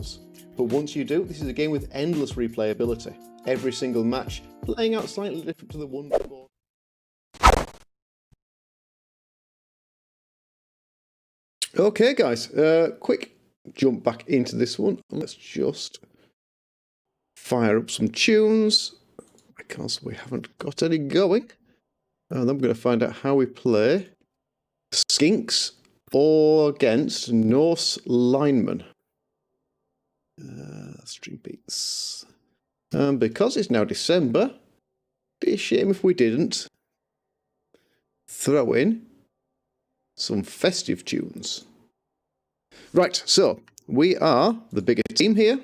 rules. But once you do, this is a game with endless replayability. Every single match playing out slightly different to the one before. Okay guys, quick jump back into this one. Let's just fire up some tunes because we haven't got any going. And then we're going to find out how we play Skinks or against Norse linemen. Stream beats. And because it's now December, it'd be a shame if we didn't throw in some festive tunes. Right, so we are the bigger team here.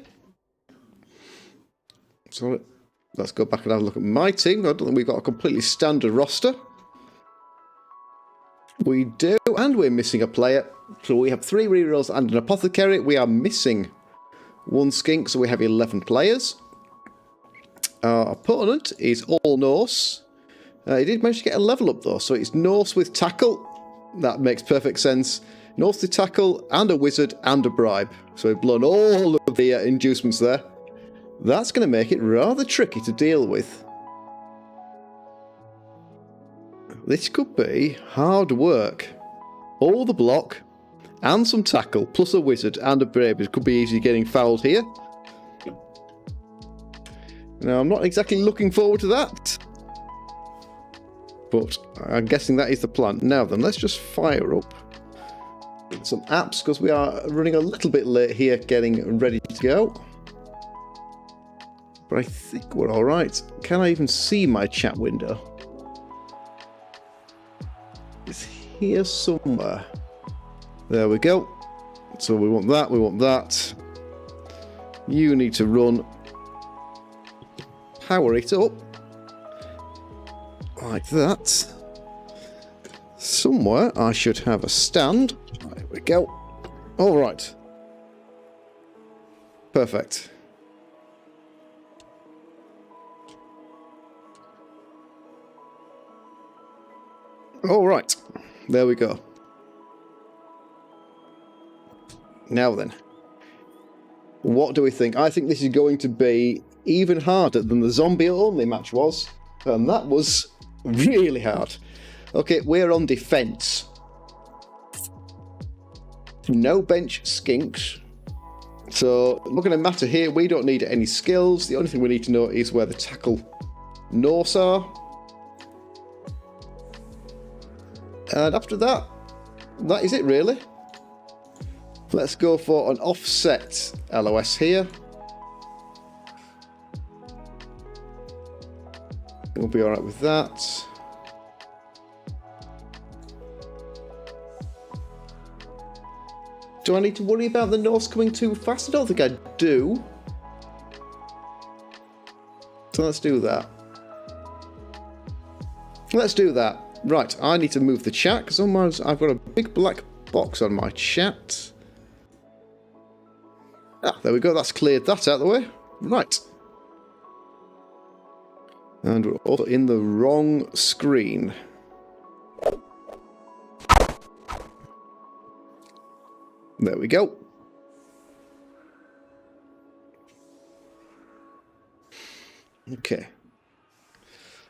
So let's go back and have a look at my team. I don't think we've got a completely standard roster. We do, and we're missing a player. So we have 3 rerolls and an apothecary. We are missing 1 skink, so we have 11 players. Our opponent is all Norse. He did manage to get a level up though, so it's Norse with tackle. That makes perfect sense. Norse with tackle and a wizard and a bribe. So we've blown all of the inducements there. That's going to make it rather tricky to deal with. This could be hard work. All the block and some tackle plus a wizard and a brave. It could be easy getting fouled here. Now I'm not exactly looking forward to that, but I'm guessing that is the plan. Now then, let's just fire up some apps because we are running a little bit late here getting ready to go. But I think we're alright. Can I even see my chat window? It's here somewhere. There we go. So we want that, we want that. You need to run. Power it up. Like that. Somewhere I should have a stand. There we go. Alright. Perfect. Alright. There we go. Now then. What do we think? I think this is going to be even harder than the zombie only match was. And that was really hard. Okay, we're on defense. No bench skinks. So, looking at matter here, we don't need any skills. The only thing we need to know is where the tackle Norse are. And after that, that is it really. Let's go for an offset LOS here. We'll be alright with that. Do I need to worry about the Norse coming too fast? I don't think I do. So let's do that. Let's do that. Right, I need to move the chat because otherwise I've got a big black box on my chat. Ah, there we go. That's cleared that out of the way. Right. And we're also in the wrong screen. There we go. Okay.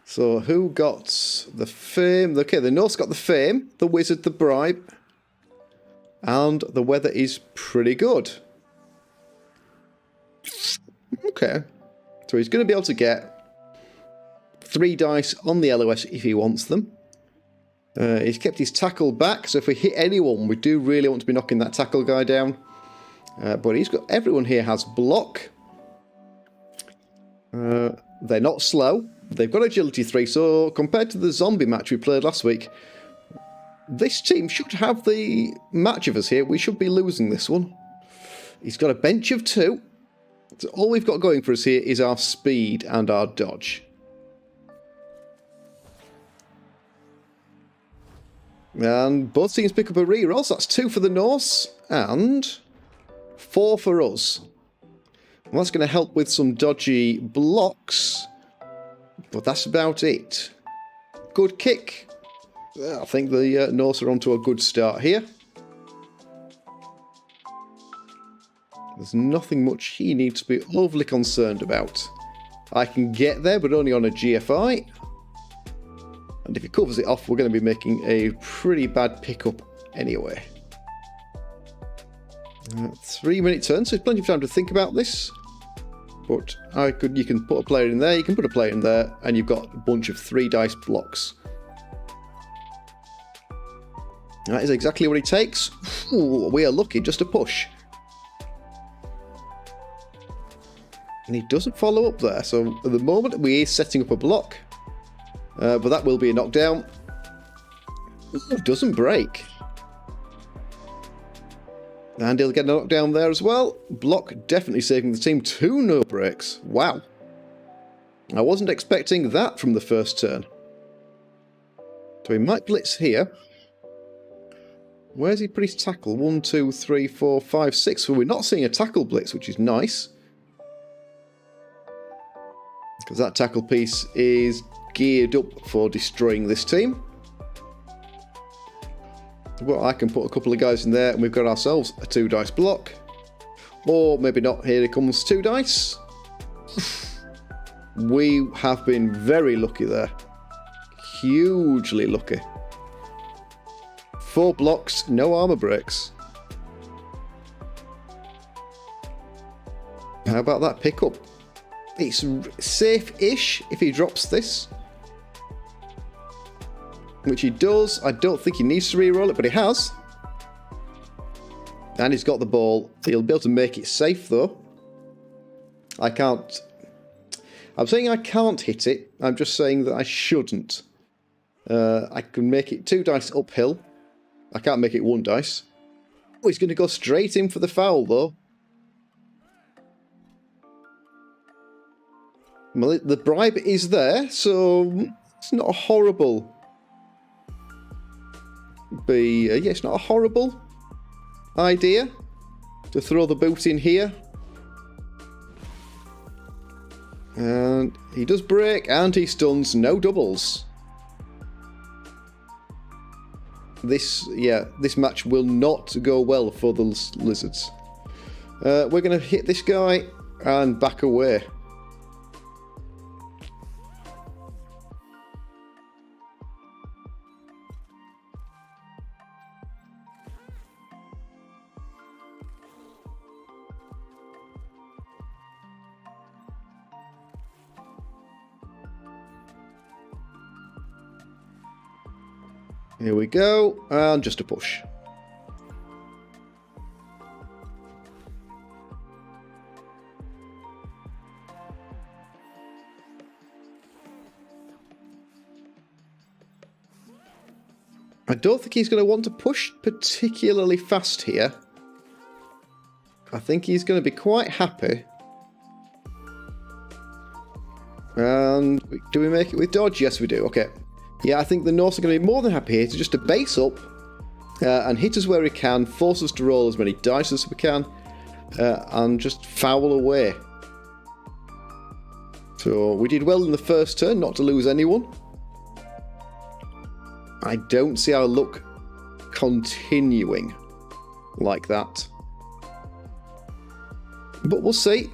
So who got the fame? Okay, the Norse got the fame, the wizard, the bribe, and the weather is pretty good. Okay. So he's going to be able to get 3 dice on the LOS if he wants them. He's kept his tackle back, so if we hit anyone, we do really want to be knocking that tackle guy down. But he's got, everyone here has block. They're not slow. They've got agility 3, so compared to the zombie match we played last week, this team should have the match of us here. We should be losing this one. He's got a bench of 2. So all we've got going for us here is our speed and our dodge. And both teams pick up a reroll, so that's 2 for the Norse and 4 for us. Well, that's going to help with some dodgy blocks, but that's about it. Good kick. I think the Norse are onto a good start here. There's nothing much he needs to be overly concerned about. I can get there, but only on a GFI. And if he covers it off, we're going to be making a pretty bad pickup anyway. 3-minute turn, so there's plenty of time to think about this. But you can put a player in there, you can put a player in there, and you've got a bunch of 3 dice blocks. That is exactly what he takes. Ooh, we are lucky, just a push. And he doesn't follow up there, so at the moment we are setting up a block. But that will be a knockdown. Ooh, doesn't break. And he'll get a knockdown there as well. Block definitely saving the team. 2 no breaks. Wow. I wasn't expecting that from the first turn. So he might blitz here. Where's he put his tackle? 1, 2, 3, 4, 5, 6. So we're not seeing a tackle blitz, which is nice. Because that tackle piece is geared up for destroying this team. Well, I can put a couple of guys in there and we've got ourselves a 2 dice block. Or maybe not. Here it comes 2 dice. We have been very lucky there. Hugely lucky. 4 blocks, no armor breaks. How about that pickup? It's safe-ish if he drops this. Which he does. I don't think he needs to re-roll it, but he has. And he's got the ball. He'll be able to make it safe, though. I can't... I'm saying I can't hit it. I'm just saying that I shouldn't. I can make it 2 dice uphill. I can't make it 1 dice. Oh, he's going to go straight in for the foul, though. Well, the bribe is there, so it's not a horrible... yeah, it's not a horrible idea to throw the boot in here. And he does break, and he stuns. No doubles. This match will not go well for the Lizards. We're going to hit this guy and back away. Here we go, and just a push. I don't think he's going to want to push particularly fast here. I think he's going to be quite happy. And do we make it with dodge? Yes, we do. Okay. Yeah, I think the Norse are going to be more than happy here to just to base up and hit us where we can, force us to roll as many dice as we can, and just foul away. So we did well in the first turn, not to lose anyone. I don't see our luck continuing like that. But we'll see.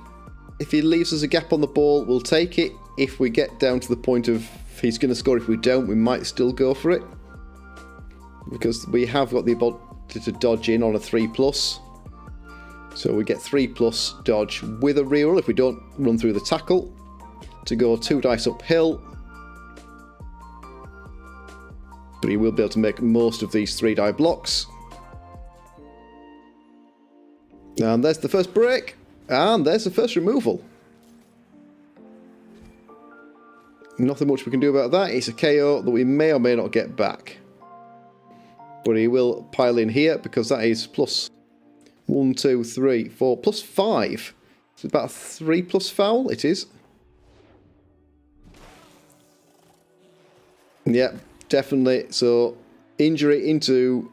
If he leaves us a gap on the ball, we'll take it. If we get down to the point of he's going to score, if we don't, we might still go for it. Because we have got the ability to dodge in on a 3+. So we get 3+ dodge with a reroll if we don't run through the tackle. To go 2 dice uphill. But he will be able to make most of these 3 die blocks. And there's the first break. And there's the first removal. Nothing much we can do about that. It's a KO that we may or may not get back. But he will pile in here because that is plus 1, 2, 3, 4, plus 5. It's about a 3+ foul, it is. Yeah, definitely. So, injury into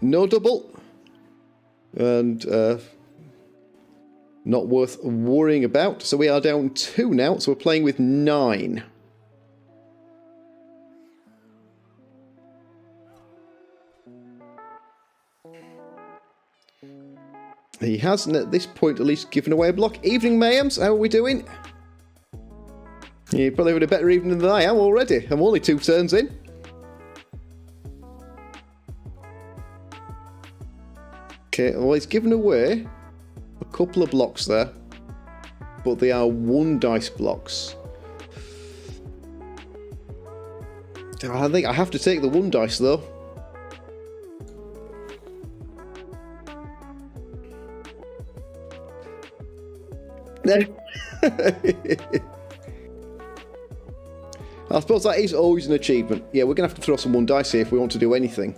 no double. And not worth worrying about. So we are down 2 now. So we're playing with 9. He hasn't at this point at least given away a block. Evening Mayhems, how are we doing? You're probably having a better evening than I am already. I'm only 2 turns in. Okay, well he's given away a couple of blocks there. But they are 1 dice blocks. I think I have to take the 1 dice though. I suppose that is always an achievement. Yeah, we're going to have to throw some 1 dice here if we want to do anything.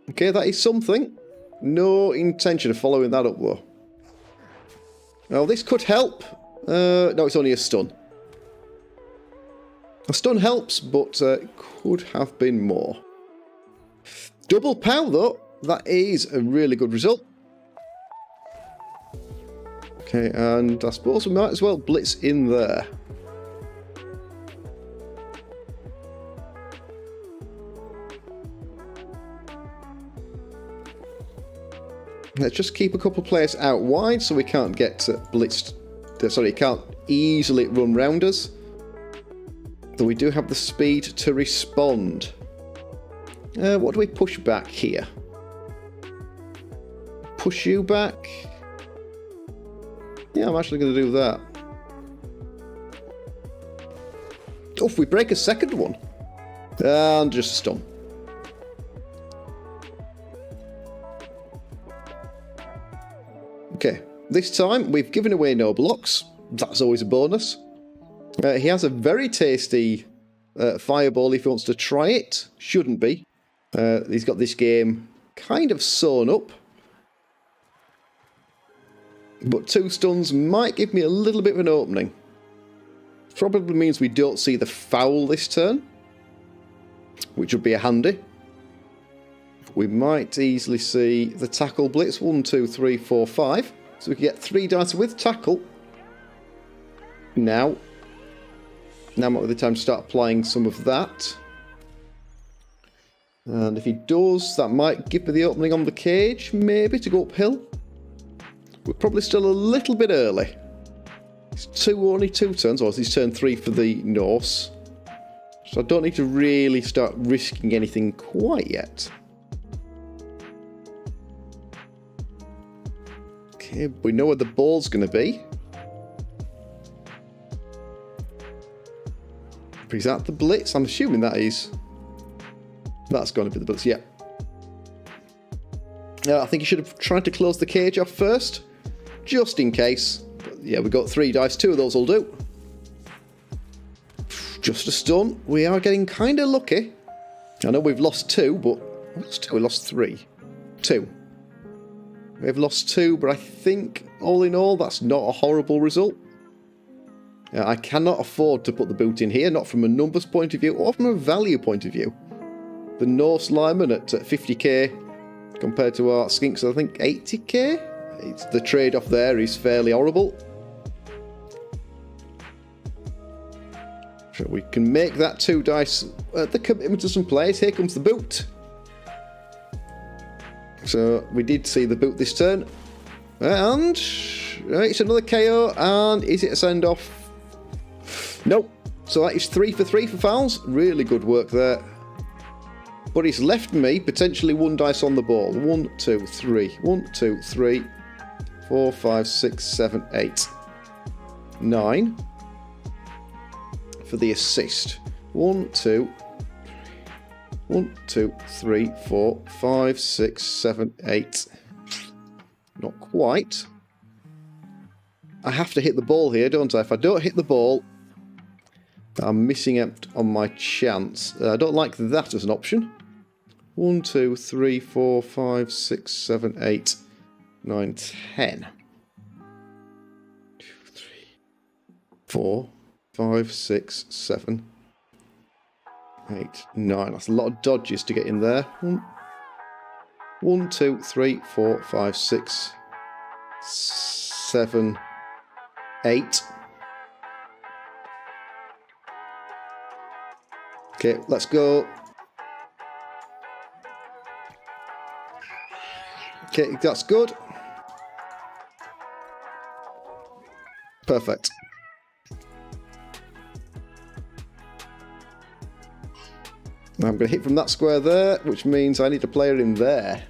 Okay, that is something. No intention of following that up though. Now this could help. No, it's only a stun. A stun helps, but could have been more. Double pow though. That is a really good result. Okay, and I suppose we might as well blitz in there. Let's just keep a couple of players out wide so we can't get blitzed. Sorry, can't easily run round us. Though we do have the speed to respond. What do we push back here? Push you back? Yeah, I'm actually going to do that. Oh, if we break a second one. And just a stun. Okay, this time we've given away no blocks. That's always a bonus. He has a very tasty fireball if he wants to try it. Shouldn't be. He's got this game kind of sewn up. But 2 stuns might give me a little bit of an opening. Probably means we don't see the foul this turn, which would be a handy. We might easily see the tackle blitz. 1, 2, 3, 4, 5. So we can get 3 dice with tackle. Now might be the time to start applying some of that. And if he does, that might give me the opening on the cage, maybe, to go uphill. We're probably still a little bit early. It's only 2 turns, or is this turn 3 for the Norse? So I don't need to really start risking anything quite yet. Okay, we know where the ball's going to be. Is that the blitz? I'm assuming that is. That's going to be the blitz, yeah. I think you should have tried to close the cage off first, just in case. But yeah, we got 3 dice, 2 of those will do. Just a stun. We are getting kind of lucky. I know we've lost 2, but we lost 3. 2. We've lost 2, but I think all in all, that's not a horrible result. I cannot afford to put the boot in here, not from a numbers point of view or from a value point of view. The Norse lineman at 50k compared to our skinks, I think 80k. The trade-off there is fairly horrible. So we can make that 2 dice the commitment to some players. Here comes the boot. So we did see the boot this turn. And it's another KO. And is it a send-off? Nope. So that is 3 for 3 for fouls. Really good work there. But he's left me potentially 1 dice on the ball. 1, 2, 3. 1, 2, 3. 4, 5, 6, 7, 8. 9. For the assist. 1, 2. 1, 2, 3, 4, 5, 6, 7, 8. Not quite. I have to hit the ball here, don't I? If I don't hit the ball, I'm missing out on my chance. I don't like that as an option. 1, 2, 3, 4, 5, 6, 7, 8, 9, 10. 2, 3, 4, 5, 6, 7, 8, 9. That's a lot of dodges to get in there. 1, 2, 3, 4, 5, 6, 7, 8. Okay, let's go. Okay, that's good. Perfect. Now I'm going to hit from that square there, which means I need a player in there.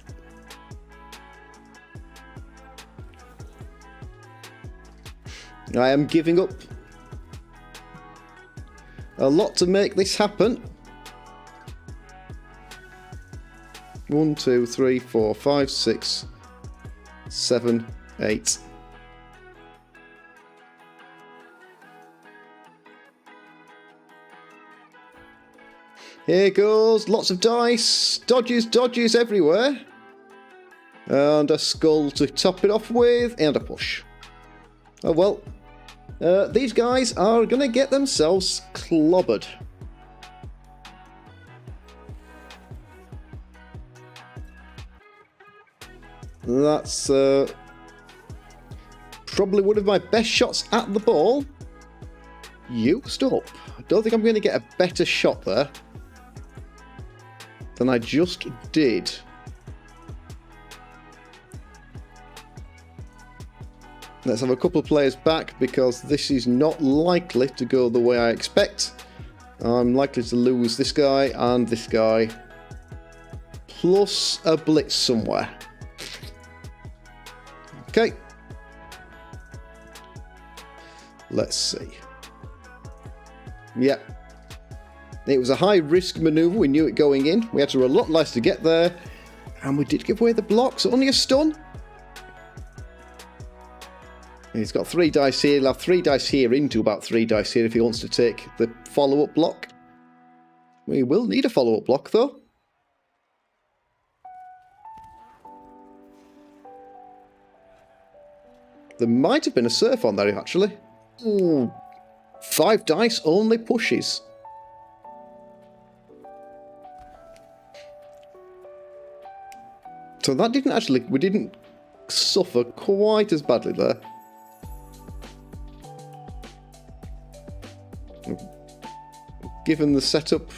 I am giving up a lot to make this happen. 1, 2, 3, 4, 5, 6, 7, 8. Here goes, lots of dice, dodges everywhere. And a skull to top it off with, and a push. Oh well, these guys are going to get themselves clobbered. That's probably one of my best shots at the ball. Used up. I don't think I'm going to get a better shot there than I just did. Let's have a couple of players back because this is not likely to go the way I expect. I'm likely to lose this guy and this guy. Plus a blitz somewhere. Okay. Let's see. Yeah. It was a high-risk manoeuvre. We knew it going in. We had to roll a lot less to get there. And we did give away the blocks. Only a stun. He's got 3 dice here. He'll have 3 dice here into about 3 dice here if he wants to take the follow-up block. We will need a follow-up block, though. There might have been a surf on there, actually. Ooh, 5 dice only pushes. So that didn't actually... We didn't suffer quite as badly there. Given the setup...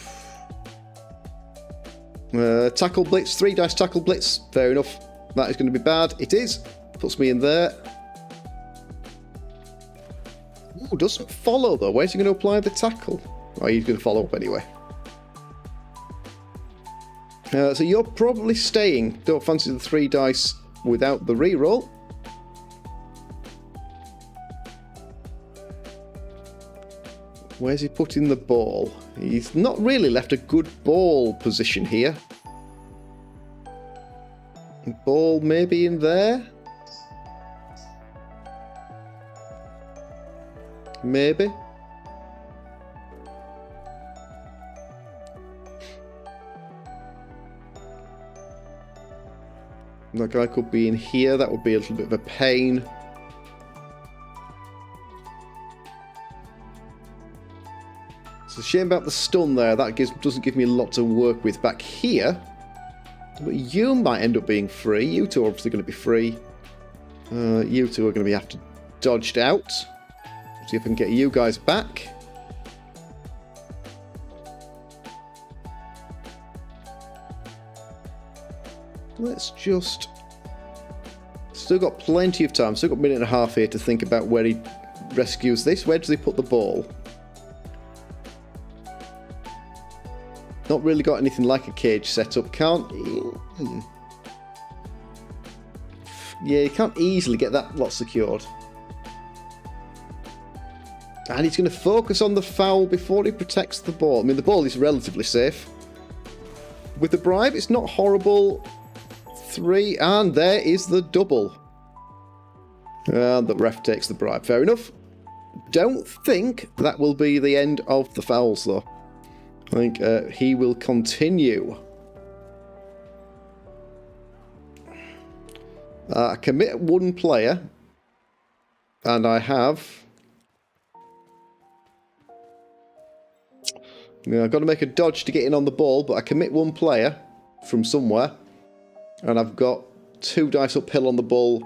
tackle blitz, 3 dice tackle blitz. Fair enough. That is going to be bad. It is. Puts me in there. Ooh, doesn't follow though. Where's he going to apply the tackle? Oh, he's going to follow up anyway. So you're probably staying. Don't fancy the 3 dice without the reroll. Where's he putting the ball? He's not really left a good ball position here. Ball maybe in there? Maybe. That guy could be in here. That would be a little bit of a pain. It's a shame about the stun there. That doesn't give me a lot to work with back here. But you might end up being free. You two are obviously going to be free. You two are going to have to dodged out. See if I can get you guys back. Let's just... Still got plenty of time. Still got a minute and a half here to think about where he rescues this. Where does he put the ball? Not really got anything like a cage set up. Can't... Yeah, you can't easily get that lot secured. And he's going to focus on the foul before he protects the ball. I mean, the ball is relatively safe. With the bribe, it's not horrible. 3, and there is the double. And the ref takes the bribe. Fair enough. Don't think that will be the end of the fouls, though. I think he will continue. I commit 1 player. And I have... I've got to make a dodge to get in on the ball, but I commit 1 player from somewhere. And I've got 2 dice uphill on the ball.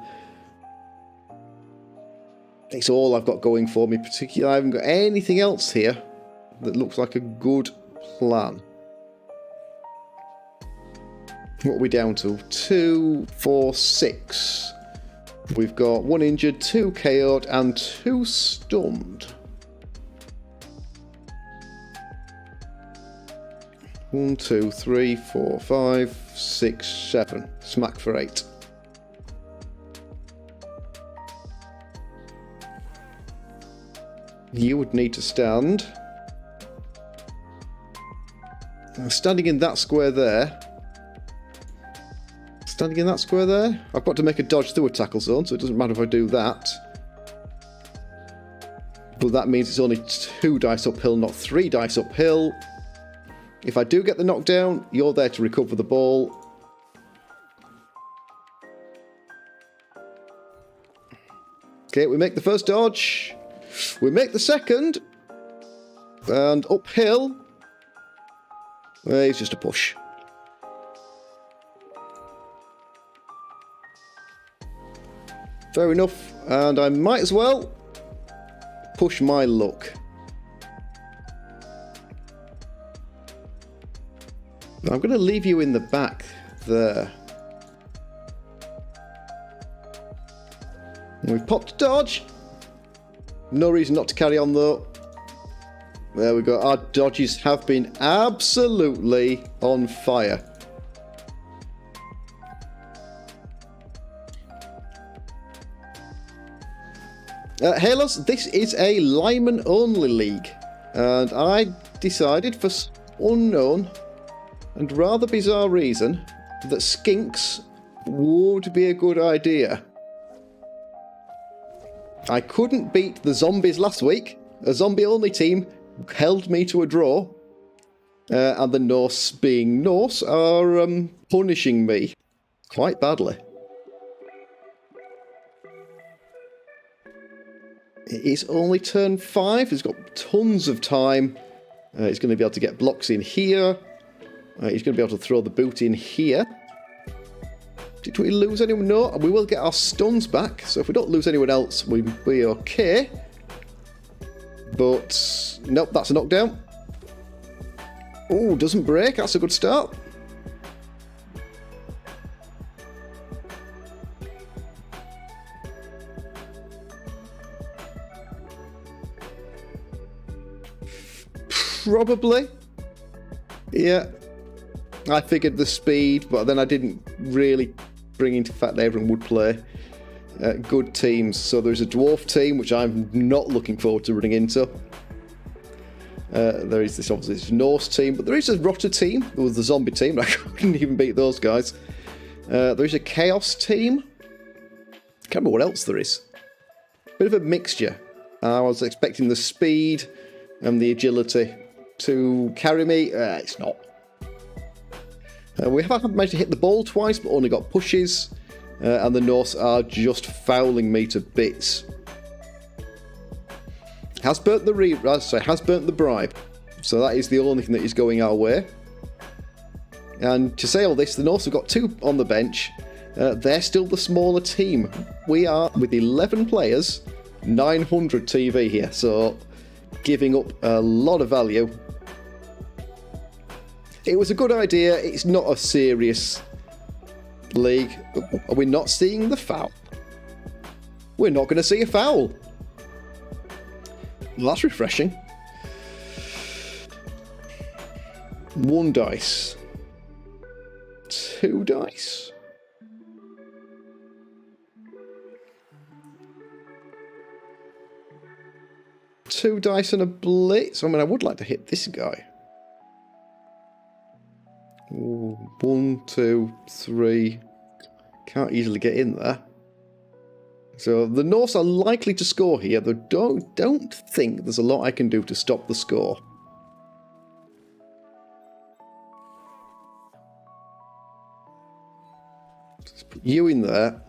It's all I've got going for me, particularly. I haven't got anything else here that looks like a good plan. What are we down to? 2, 4, 6. We've got 1 injured, 2 KO'd, and 2 stunned. 1, 2, 3, 4, 5, 6, 7. Smack for 8. You would need to stand. Standing in that square there. Standing in that square there. I've got to make a dodge through a tackle zone, so it doesn't matter if I do that. But that means it's only 2 dice uphill, not 3 dice uphill. If I do get the knockdown, you're there to recover the ball. Okay, we make the first dodge. We make the second. And uphill. It's just a push. Fair enough. And I might as well push my luck. I'm going to leave you in the back there. We've popped a dodge. No reason not to carry on though. There we go. Our dodges have been absolutely on fire. Halos, this is a lineman only league. And I decided for unknown and rather bizarre reason that skinks would be a good idea. I couldn't beat the zombies last week. A zombie-only team held me to a draw. And the Norse, being Norse, are punishing me quite badly. It's only turn 5. He's got tons of time. He's going to be able to get blocks in here. He's going to be able to throw the boot in here. Did we lose anyone? No, we will get our stuns back. So if we don't lose anyone else, we'll be okay. But, nope, that's a knockdown. Oh, doesn't break. That's a good start. Probably. Yeah. I figured the speed, but then I didn't really bring into fact that everyone would play good teams. So there's a dwarf team, which I'm not looking forward to running into. There is this obviously this Norse team, but there is a Rotter team. There was the zombie team. I couldn't even beat those guys. There is a Chaos team. Can't remember what else there is. Bit of a mixture. I was expecting the speed and the agility to carry me. It's not. We have managed to hit the ball twice, but only got pushes. And the Norse are just fouling me to bits. Has burnt the bribe. So that is the only thing that is going our way. And to say all this, the Norse have got 2 on the bench. They're still the smaller team. We are, with 11 players, 900 TV here. So giving up a lot of value. It was a good idea. It's not a serious league. Are we not seeing the foul? We're not going to see a foul. Well, that's refreshing. 1 dice. 2 dice. Two dice and a blitz. I mean, I would like to hit this guy. 1, 2, 3. Can't easily get in there. So the Norse are likely to score here. They don't think there's a lot I can do to stop the score. Just put you in there.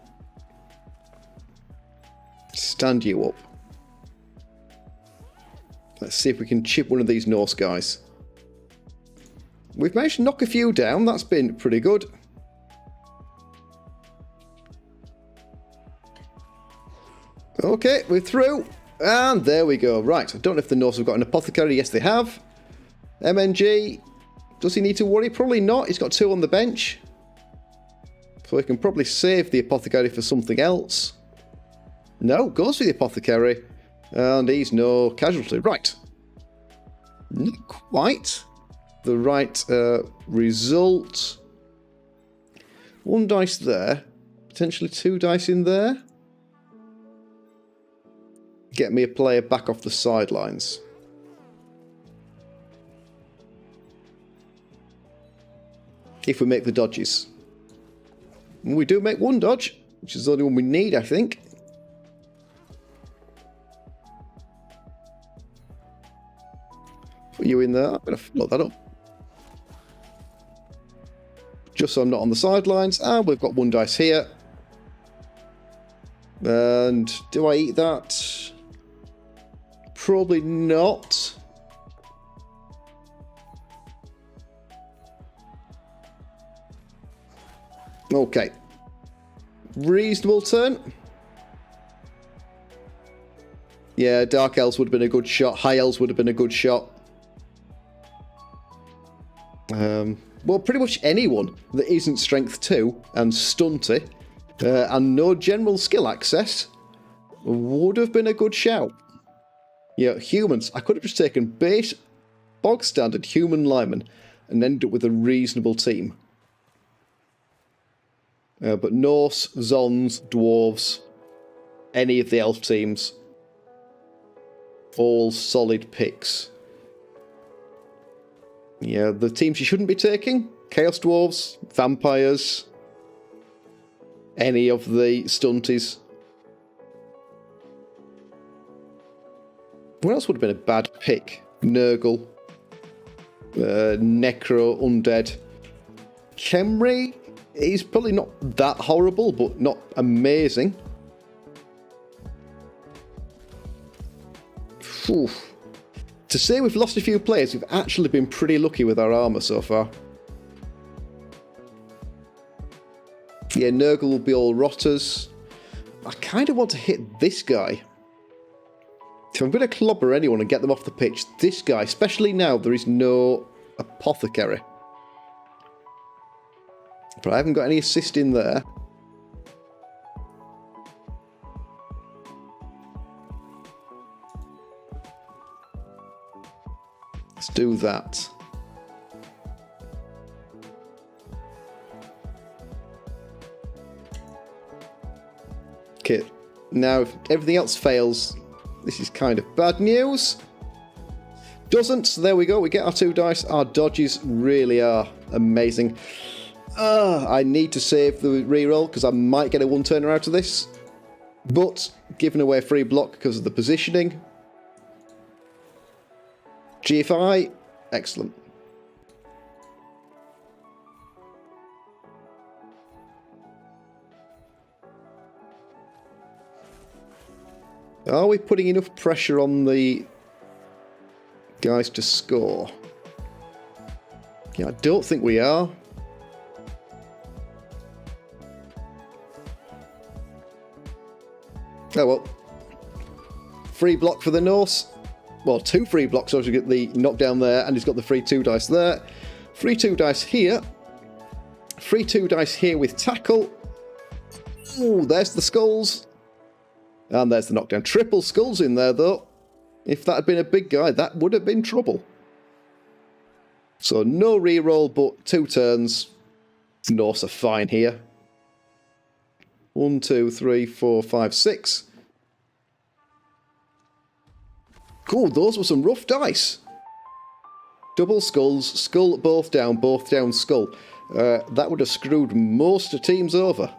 Stand you up. Let's see if we can chip one of these Norse guys. We've managed to knock a few down. That's been pretty good. Okay, we're through. And there we go. Right, I don't know if the Norse have got an apothecary. Yes, they have. MNG. Does he need to worry? Probably not. He's got 2 on the bench. So we can probably save the apothecary for something else. No, goes for the apothecary. And he's no casualty. Right. Not quite the right result. 1 dice there. Potentially 2 dice in there. Get me a player back off the sidelines. If we make the dodges. And we do make 1 dodge, which is the only one we need, I think. Put you in there. I'm going to follow that up. Just so I'm not on the sidelines. And we've got 1 dice here. And do I eat that? Probably not. Okay. Reasonable turn. Yeah, Dark Elves would have been a good shot. High Elves would have been a good shot. Well, pretty much anyone that isn't Strength 2 and Stunty and no general skill access would have been a good shout. Yeah, humans. I could have just taken base, bog standard human linemen and ended up with a reasonable team. But Norse, Zons, Dwarves, any of the elf teams, all solid picks. Yeah, the teams you shouldn't be taking, Chaos Dwarves, Vampires, any of the Stunties. What else would have been a bad pick? Nurgle, Necro, Undead. Khemri is probably not that horrible, but not amazing. Whew. To say we've lost a few players, we've actually been pretty lucky with our armour so far. Yeah, Nurgle will be all rotters. I kind of want to hit this guy. If I'm going to clobber anyone and get them off the pitch, this guy, especially now there is no apothecary. But I haven't got any assist in there. Let's do that. Okay, now if everything else fails, this is kind of bad news. Doesn't, so there we go, we get our 2 dice. Our dodges really are amazing. I need to save the reroll because I might get a 1-turner out of this. But giving away a free block because of the positioning. GFI, excellent. Are we putting enough pressure on the guys to score? Yeah, I don't think we are. Oh well. Free block for the Norse. Well, 2 free blocks, so to get the knockdown there, and he's got the free 2 dice there. Free 2 dice here. Free 2 dice here with tackle. Ooh, there's the skulls. And there's the knockdown. Triple skulls in there, though. If that had been a big guy, that would have been trouble. So no reroll, but 2 turns. Norse are fine here. 1, 2, 3, 4, 5, 6. Cool, those were some rough dice. Double skulls, skull both down, skull. That would have screwed most teams over.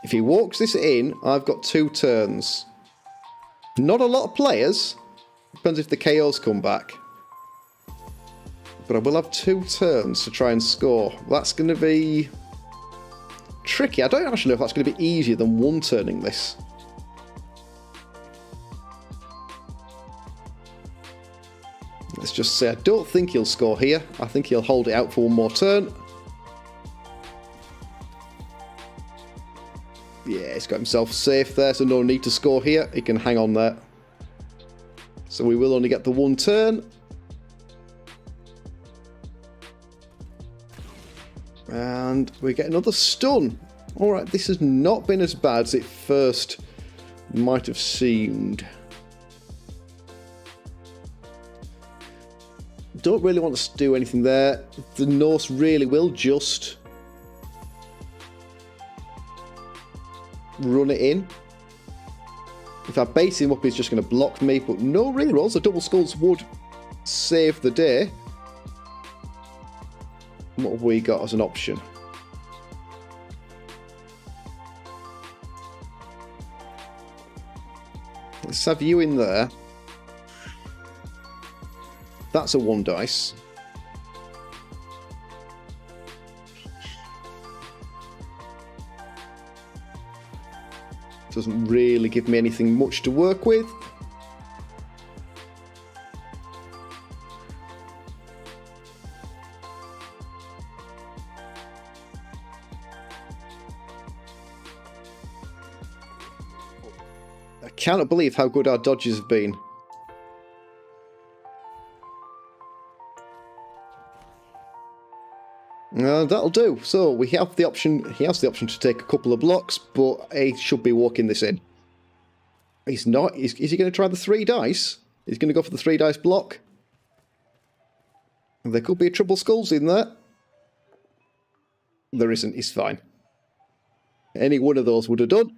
If he walks this in, I've got 2 turns. Not a lot of players. Depends if the KOs come back. But I will have 2 turns to try and score. That's going to be tricky. I don't actually know if that's going to be easier than 1-turning this. Let's just say I don't think he'll score here. I think he'll hold it out for 1 more turn. Yeah, he's got himself safe there, so no need to score here. He can hang on there. So we will only get the one turn. And we get another stun. Alright, this has not been as bad as it first might have seemed. Don't really want to do anything there. The Norse really will just run it in. If I base him up, he's just going to block me, but no rerolls. The double skulls would save the day. What have we got as an option? Let's have you in there. That's a 1 dice. Doesn't really give me anything much to work with. I cannot believe how good our dodges have been. That'll do. So we have the option. He has the option to take a couple of blocks, but he should be walking this in. He's not. Is he going to try the 3 dice? He's going to go for the 3 dice block. There could be a triple skulls in there. There isn't. He's fine. Any one of those would have done.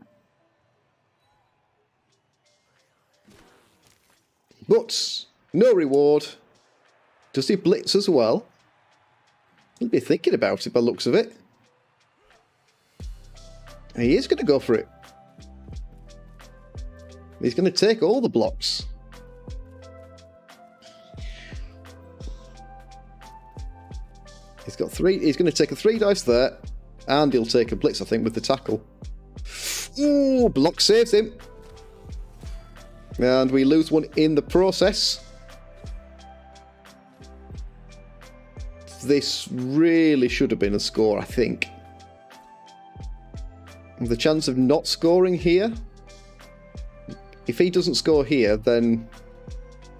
But no reward. Does he blitz as well? He'll be thinking about it by the looks of it. He is going to go for it. He's going to take all the blocks. He's got 3. He's going to take a 3 dice there. And he'll take a blitz, I think, with the tackle. Ooh, block saves him. And we lose one in the process. This really should have been a score, I think. The chance of not scoring here. If he doesn't score here, then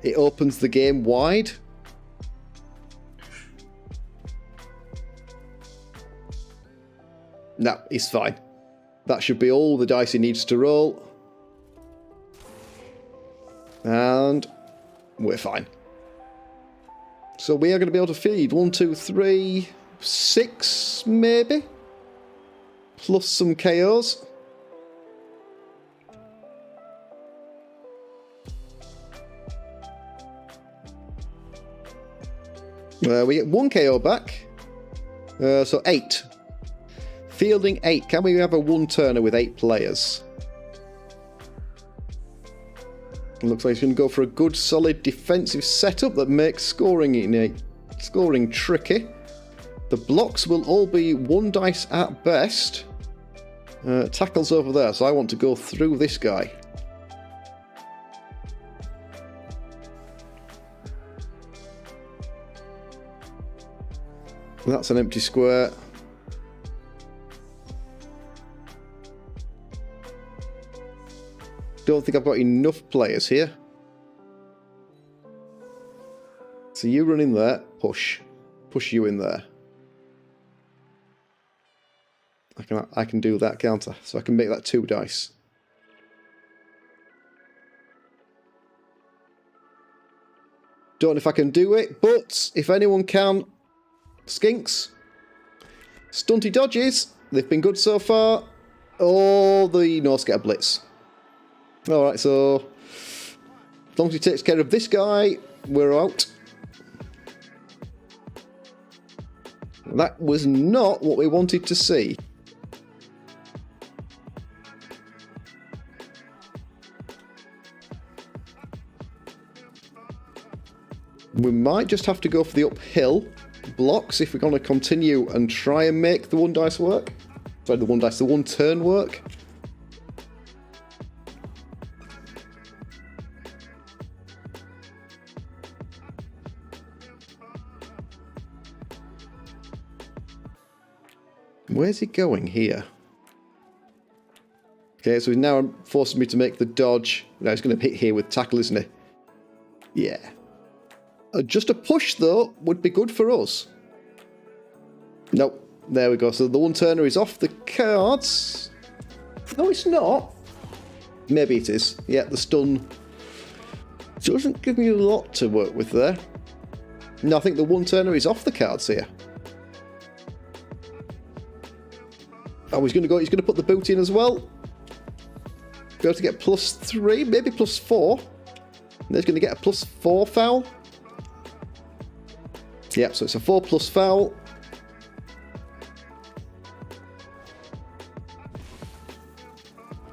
it opens the game wide. No, he's fine. That should be all the dice he needs to roll. And we're fine. So we are going to be able to feed 1, 2, 3, 6 maybe? Plus some KOs. We get 1 KO back. So 8. Fielding 8. Can we have a 1-turner with 8 players? It looks like he's going to go for a good, solid defensive setup that makes scoring tricky. The blocks will all be 1 dice at best. Tackle's over there, so I want to go through this guy. That's an empty square. Don't think I've got enough players here. So you run in there, push you in there. I can do that, can't I? So I can make that 2 dice. Don't know if I can do it, but if anyone can, Skinks. Stunty dodges. They've been good so far. Oh, the Norse get a blitz. Alright, so as long as he takes care of this guy, we're out. That was not what we wanted to see. We might just have to go for the uphill blocks if we're going to continue and try and make the 1 dice work. Sorry, the 1 turn work. Where's he going here? Okay, so he's now forcing me to make the dodge. Now he's going to hit here with tackle, isn't he? Yeah. Just a push, though, would be good for us. Nope. There we go. So the one-turner is off the cards. No, it's not. Maybe it is. Yeah, the stun doesn't give me a lot to work with there. No, I think the one-turner is off the cards here. Oh, he's going to put the boot in as well. Be able to get +3, maybe +4. And he's going to get a +4 foul. Yep, so it's a 4+ foul.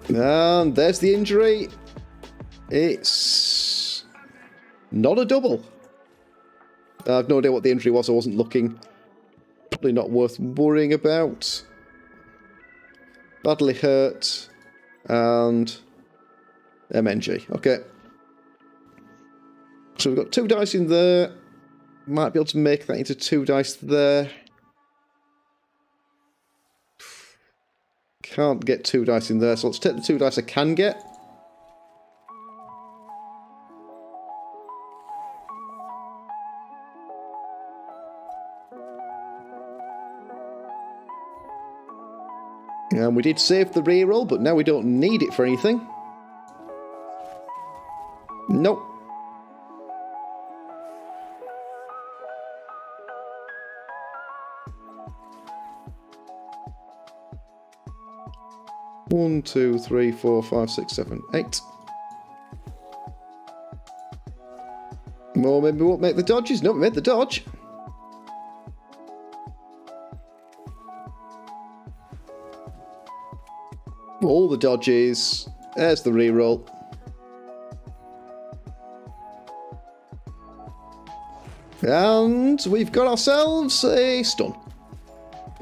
And there's the injury. It's not a double. I have no idea what the injury was. I wasn't looking. Probably not worth worrying about. Badly hurt. And MNG. Okay. So we've got 2 dice in there. Might be able to make that into 2 dice there. Can't get 2 dice in there, so let's take the 2 dice I can get. And we did save the reroll, but now we don't need it for anything. Nope. One, 2, 3, 4, 5, 6, 7, 8. Well, maybe we won't make the dodges. No, we made the dodge. All the dodges. There's the reroll. And we've got ourselves a stun.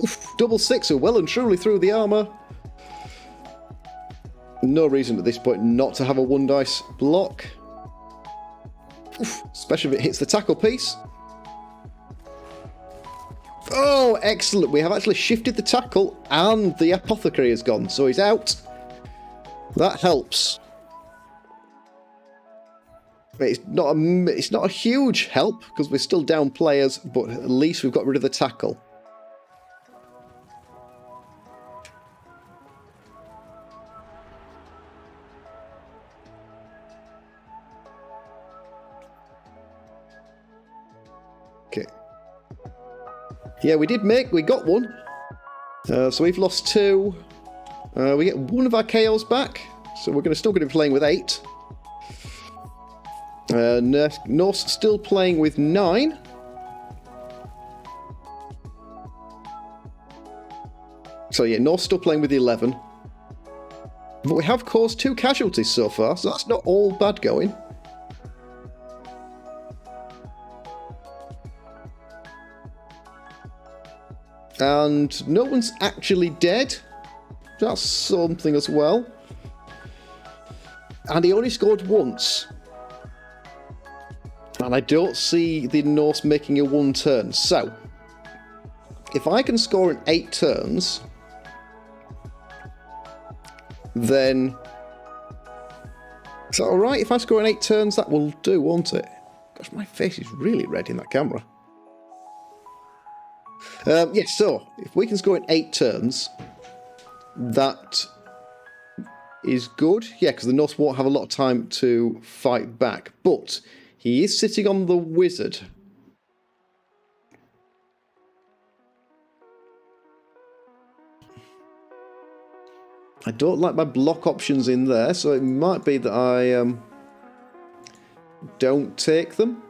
Oof, double 6 are well and truly through the armour. No reason at this point not to have a 1 dice block. Oof, especially if it hits the tackle piece. Oh, excellent. We have actually shifted the tackle and the apothecary has gone. So he's out. That helps. It's not a huge help because we're still down players, but at least we've got rid of the tackle. Okay. Yeah, we got 1. So we've lost 2. We get 1 of our KOs back, so we're still going to be playing with 8. Norse still playing with 9. So yeah, Norse still playing with 11. But we have caused 2 casualties so far, so that's not all bad going. And no one's actually dead. That's something as well. And he only scored once. And I don't see the Norse making a 1 turn. So, if I can score in 8 turns, then... Is that alright? If I score in 8 turns, that will do, won't it? Gosh, my face is really red in that camera. Yes, so, if we can score in 8 turns, that is good. Yeah, because the Norse won't have a lot of time to fight back. But he is sitting on the wizard. I don't like my block options in there, so it might be that I don't take them.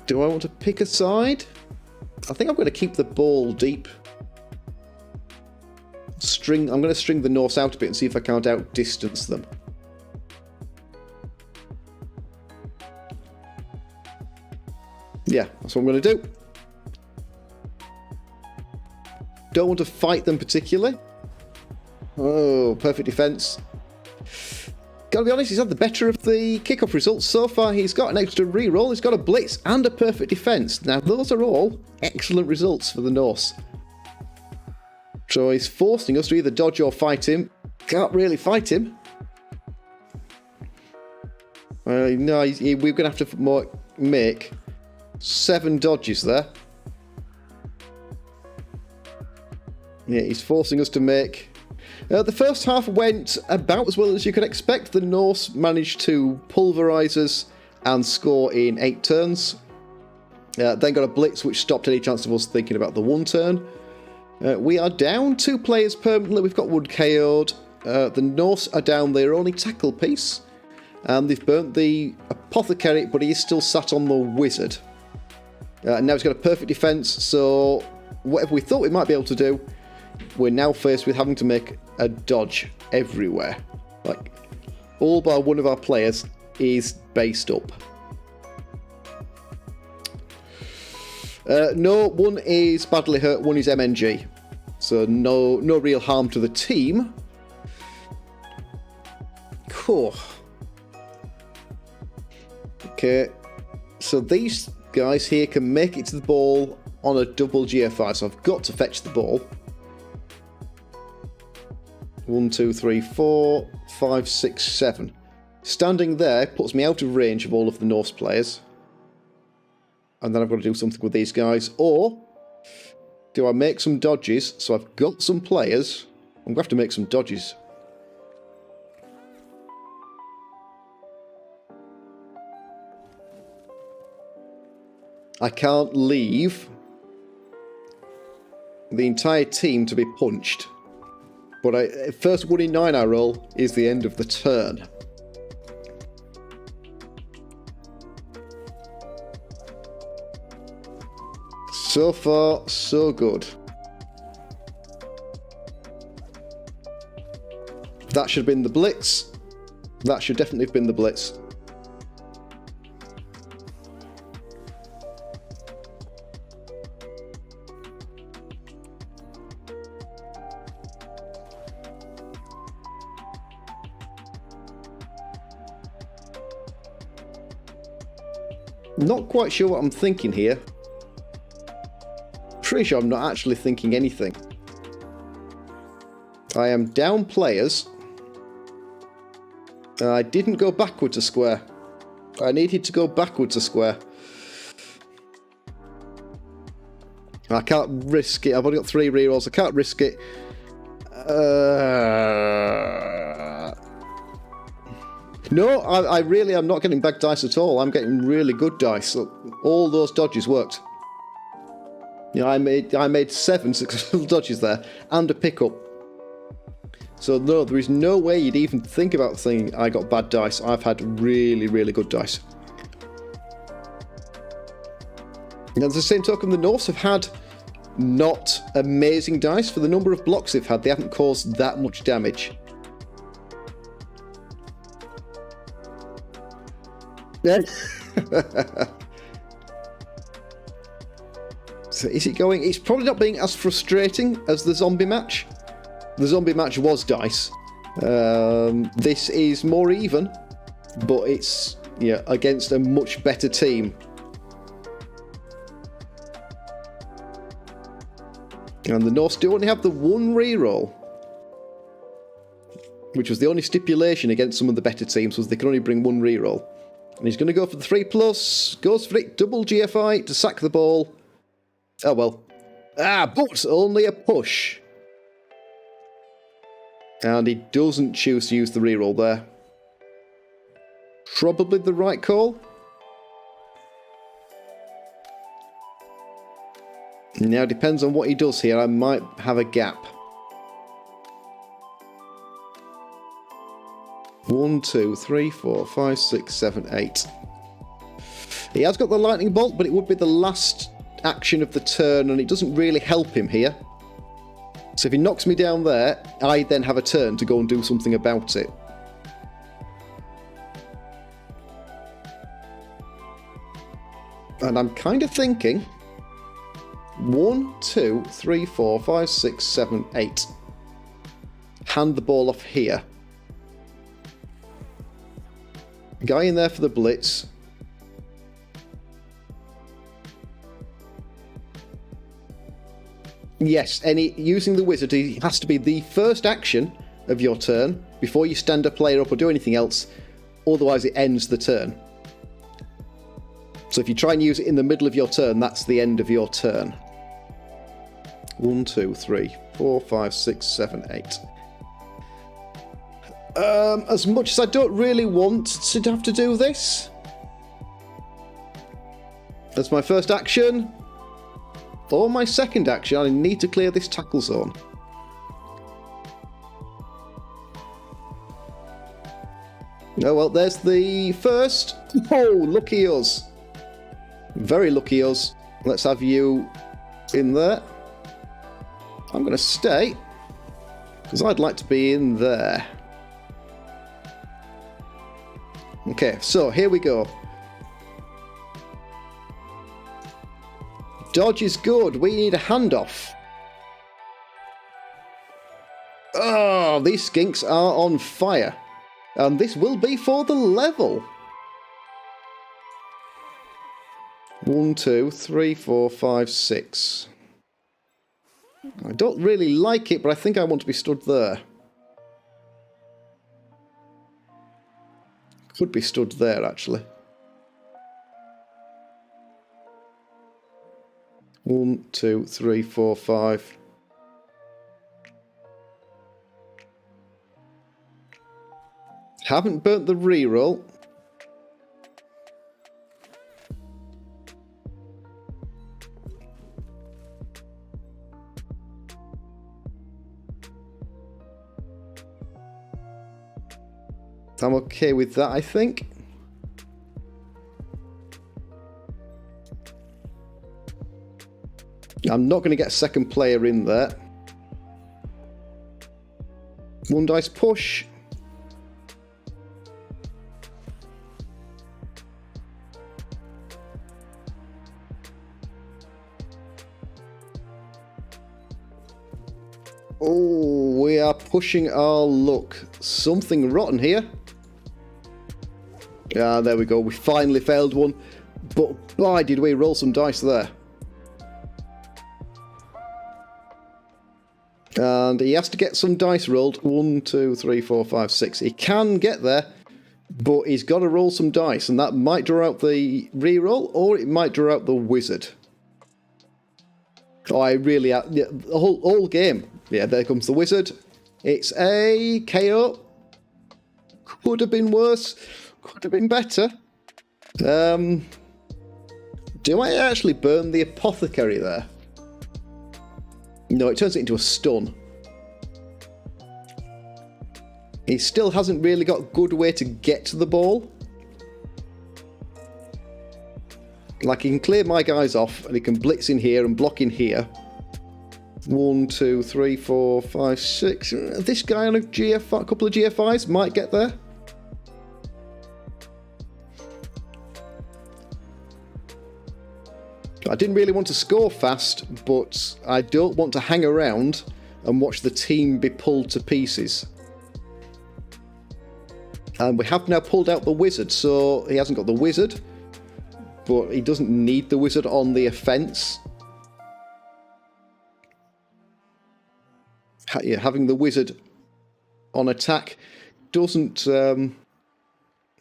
Do I want to pick a side? I think I'm going to keep the ball deep. I'm going to string the Norse out a bit and see if I can't outdistance them. Yeah, that's what I'm going to do. Don't want to fight them particularly. Oh, perfect defence. Gotta be honest, he's had the better of the kickoff results so far. He's got an extra reroll, he's got a blitz and a perfect defence. Now, those are all excellent results for the Norse. So he's forcing us to either dodge or fight him. Can't really fight him. No, we're going to have to make 7 dodges there. Yeah, he's forcing us to make... the first half went about as well as you could expect. The Norse managed to pulverise us and score in 8 turns. Then got a blitz which stopped any chance of us thinking about the 1 turn. We are down 2 players permanently. We've got one KO'd. The Norse are down their only tackle piece. And they've burnt the apothecary, but he is still sat on the wizard. And now he's got a perfect defence, so whatever we thought we might be able to do, we're now faced with having to make a dodge everywhere. Like, all but one of our players is based up. No, one is badly hurt, one is MNG. So no real harm to the team. Cool. Okay, so these guys here can make it to the ball on a double GFI, so I've got to fetch the ball. 1, 2, 3, 4, 5, 6, 7. Standing there puts me out of range of all of the Norse players. And then I've got to do something with these guys. Or do I make some dodges? So I've got some players. I'm going to have to make some dodges. I can't leave the entire team to be punched. But first 1 in 9 I roll is the end of the turn. So far, so good. That should have been the blitz. That should definitely have been the blitz. Not quite sure what I'm thinking here. Pretty sure I'm not actually thinking anything. I am down players. I didn't go backwards a square. I needed to go backwards a square. I can't risk it. I've only got 3 rerolls. I can't risk it. No, I really am not getting bad dice at all. I'm getting really good dice. All those dodges worked. You know, I made 7 successful dodges there and a pickup. So no, there is no way you'd even think about saying I got bad dice. I've had really, really good dice. And at the same token, the Norse have had not amazing dice. For the number of blocks they've had, they haven't caused that much damage. So is it going? It's probably not being as frustrating as the zombie match. The zombie match was dice. This is more even, but it's against a much better team. And the Norse do only have the 1 reroll, which was the only stipulation against some of the better teams, was they can only bring 1 reroll. And he's going to go for the 3+, goes for it, double GFI to sack the ball. Oh well. But only a push. And he doesn't choose to use the reroll there. Probably the right call. Now, depends on what he does here. I might have a gap. 1, 2, 3, 4, 5, 6, 7, 8. He has got the lightning bolt, but it would be the last action of the turn, and it doesn't really help him here. So if he knocks me down there, I then have a turn to go and do something about it. And I'm kind of thinking 1, 2, 3, 4, 5, 6, 7, 8. Hand the ball off here. Guy in there for the blitz. Yes, using the wizard has to be the first action of your turn before you stand a player up or do anything else. Otherwise, it ends the turn. So if you try and use it in the middle of your turn, that's the end of your turn. 1, 2, 3, 4, 5, 6, 7, 8. As much as I don't really want to have to do this, that's my first action. Or my second action, I need to clear this tackle zone. Oh, well, there's the first. Oh, lucky us. Very lucky us. Let's have you in there. I'm going to stay, because I'd like to be in there. Okay, so here we go. Dodge is good. We need a handoff. Oh, these skinks are on fire. And this will be for the level. 1, 2, 3, 4, 5, 6. I don't really like it, but I think I want to be stood there. Could be stood there, actually. 1, 2, 3, 4, 5. Haven't burnt the reroll. I'm okay with that, I think. I'm not going to get a second player in there. 1 dice push. Oh, we are pushing our luck. Something rotten here. Ah, there we go. We finally failed one. But boy, did we roll some dice there. And he has to get some dice rolled. 1, 2, 3, 4, 5, 6. He can get there, but he's got to roll some dice. And that might draw out the reroll, or it might draw out the wizard. Oh, I really... Yeah, the whole game. Yeah, there comes the wizard. It's a KO. Could have been worse. Could have been better. Do I actually burn the apothecary there? No, it turns it into a stun. He still hasn't really got a good way to get to the ball. Like, he can clear my guys off, and he can blitz in here and block in here. 1, 2, 3, 4, 5, 6. This guy on a couple of GFIs might get there. I didn't really want to score fast, but I don't want to hang around and watch the team be pulled to pieces. And we have now pulled out the wizard, so he hasn't got the wizard, but he doesn't need the wizard on the offense. Yeah, having the wizard on attack doesn't...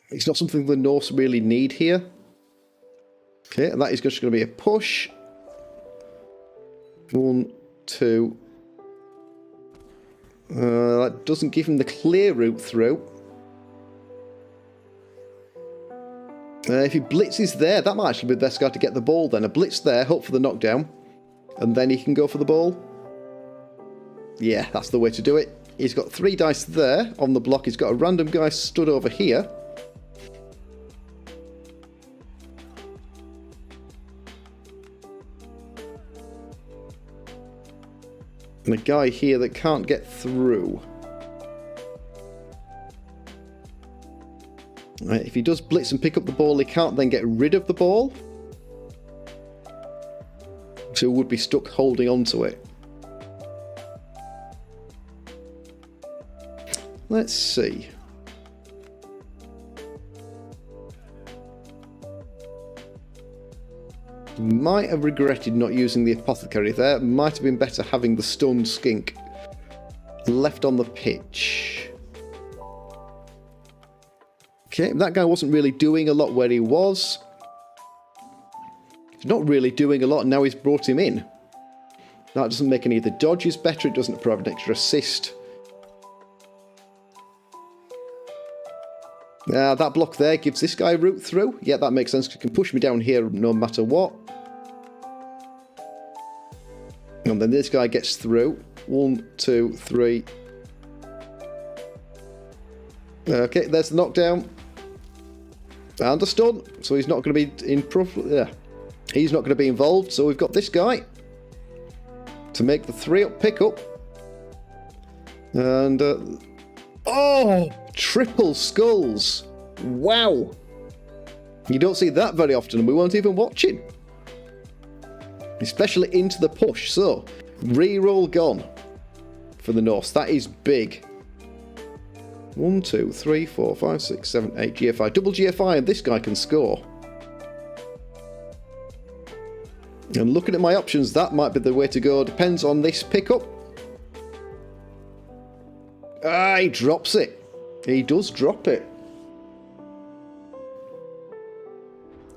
it's not something the Norse really need here. Okay, and that is just going to be a push. 1, 2. That doesn't give him the clear route through. If he blitzes there, that might actually be the best guy to get the ball then. A blitz there, hope for the knockdown. And then he can go for the ball. Yeah, that's the way to do it. He's got 3 dice there on the block. He's got a random guy stood over here. And a guy here that can't get through. Right, if he does blitz and pick up the ball, he can't then get rid of the ball. So he would be stuck holding on to it. Let's see. Might have regretted not using the apothecary there. Might have been better having the stunned skink left on the pitch. Okay, that guy wasn't really doing a lot where he was. He's not really doing a lot, and now he's brought him in. That doesn't make any of the dodges better. It doesn't provide an extra assist. That block there gives this guy a route through. Yeah, that makes sense. He can push me down here no matter what. And then this guy gets through. 1, 2, 3. Okay, there's the knockdown. And a stun. So he's not going to be in he's not going to be involved. So we've got this guy to make the 3-up pickup. And oh, triple skulls. Wow. You don't see that very often, and we weren't even watching. Especially into the push. So, reroll gone for the Norse. That is big. 1, 2, 3, 4, 5, 6, 7, 8 GFI. Double GFI, and this guy can score. And looking at my options, that might be the way to go. Depends on this pickup. He drops it. He does drop it.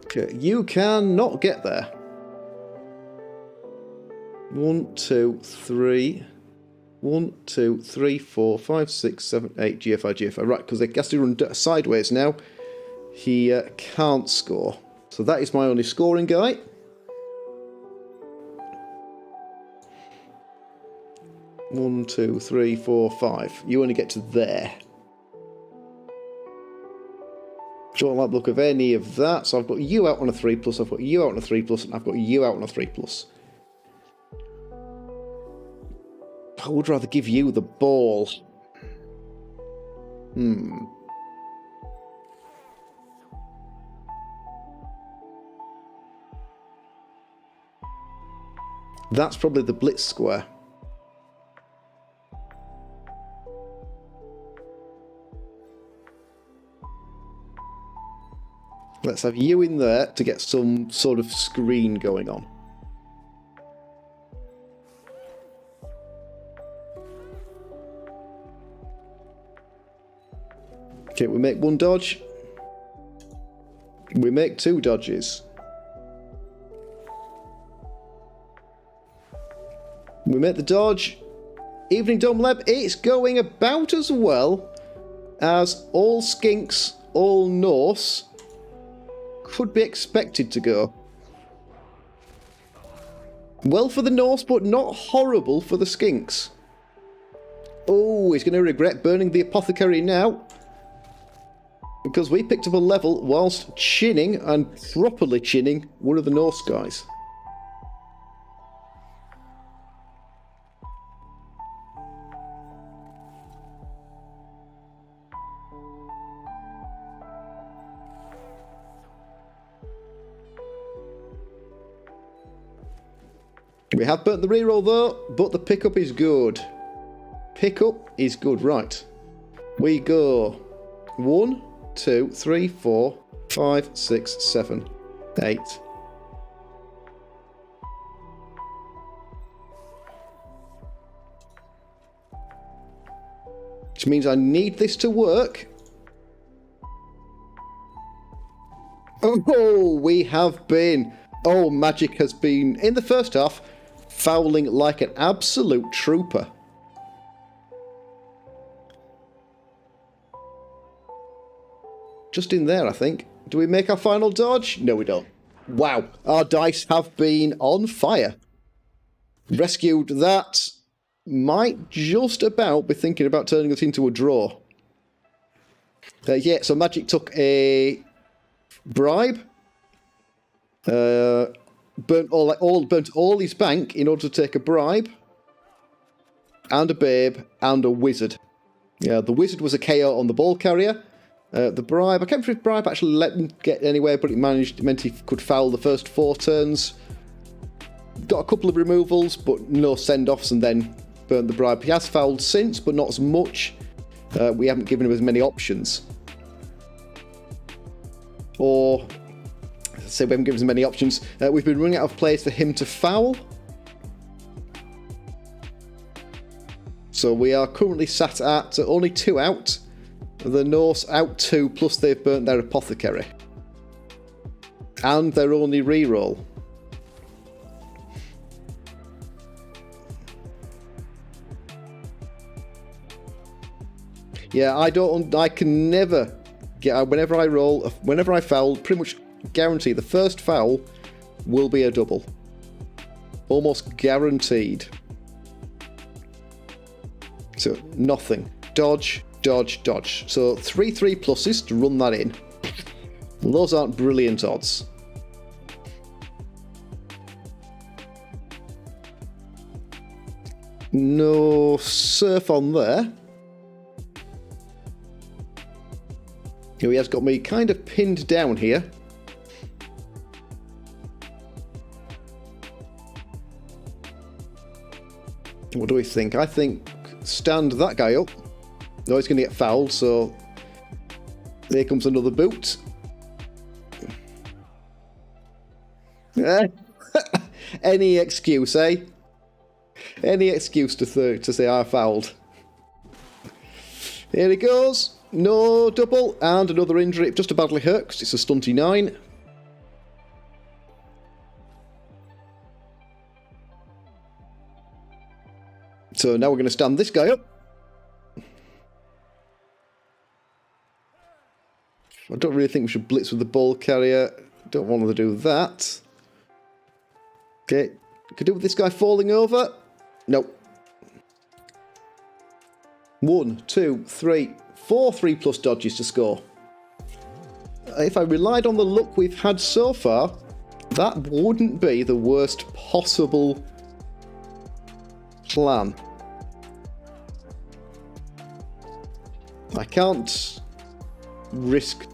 Okay, you cannot get there. 1, 2, 3. 1, 2, 3, 4, 5, 6, 7, 8 GFI, GFI. Right, because they has to run sideways now. He can't score. So that is my only scoring guy. One, 2, 3, 4, 5. You only get to there. Don't like the look of any of that. So I've got you out on a 3+, I've got you out on a 3+, and I've got you out on a 3+. I would rather give you the ball. That's probably the blitz square. Let's have you in there to get some sort of screen going on. Okay, we make 1 dodge. We make 2 dodges. We make the dodge. Evening Dome Leb, it's going about as well as all skinks, all Norse could be expected to go. Well for the Norse, but not horrible for the skinks. Oh, he's going to regret burning the apothecary now. Because we picked up a level whilst chinning, and properly chinning, one of the Norse guys. We have burnt the reroll though, but the pickup is good. Pickup is good, right. We go 1, 2, 3, 4, 5, 6, 7, 8. Which means I need this to work. Oh, we have been. Oh, Magic has been, in the first half, fouling like an absolute trooper. Just in there, I think. Do we make our final dodge? No, we don't. Wow, our dice have been on fire. Rescued that. Might just about be thinking about turning it into a draw. Yeah, so Magic took a bribe. Burnt all his bank in order to take a bribe. And a babe and a wizard. Yeah, the wizard was a KO on the ball carrier. The bribe, I can't remember if bribe actually let him get anywhere, but it meant he could foul the first 4 turns. Got a couple of removals, but no send-offs, and then burnt the bribe. He has fouled since, but not as much. We haven't given him as many options. Or So we haven't given him many options. We've been running out of players for him to foul. So we are currently sat at only 2 out. The Norse out 2, plus they've burnt their apothecary. And their only reroll. Yeah, I can never get, whenever I roll, whenever I foul, pretty much guarantee the first foul will be a double. Almost guaranteed. So, nothing. Dodge, dodge, dodge. So, 3/3 pluses to run that in. Well, those aren't brilliant odds. No surf on there. He has got me kind of pinned down here. What do we think? I think stand that guy up. No, he's going to get fouled, so here comes another boot. Any excuse, eh? Any excuse to say I fouled. Here he goes. No double, and another injury. Just a badly hurt, because it's a stunty 9. So now we're going to stand this guy up. I don't really think we should blitz with the ball carrier. Don't want to do that. Okay, could do with this guy falling over. Nope. 1, 2, 3, 4 3+ dodges to score. If I relied on the luck we've had so far, that wouldn't be the worst possible plan. I can't risk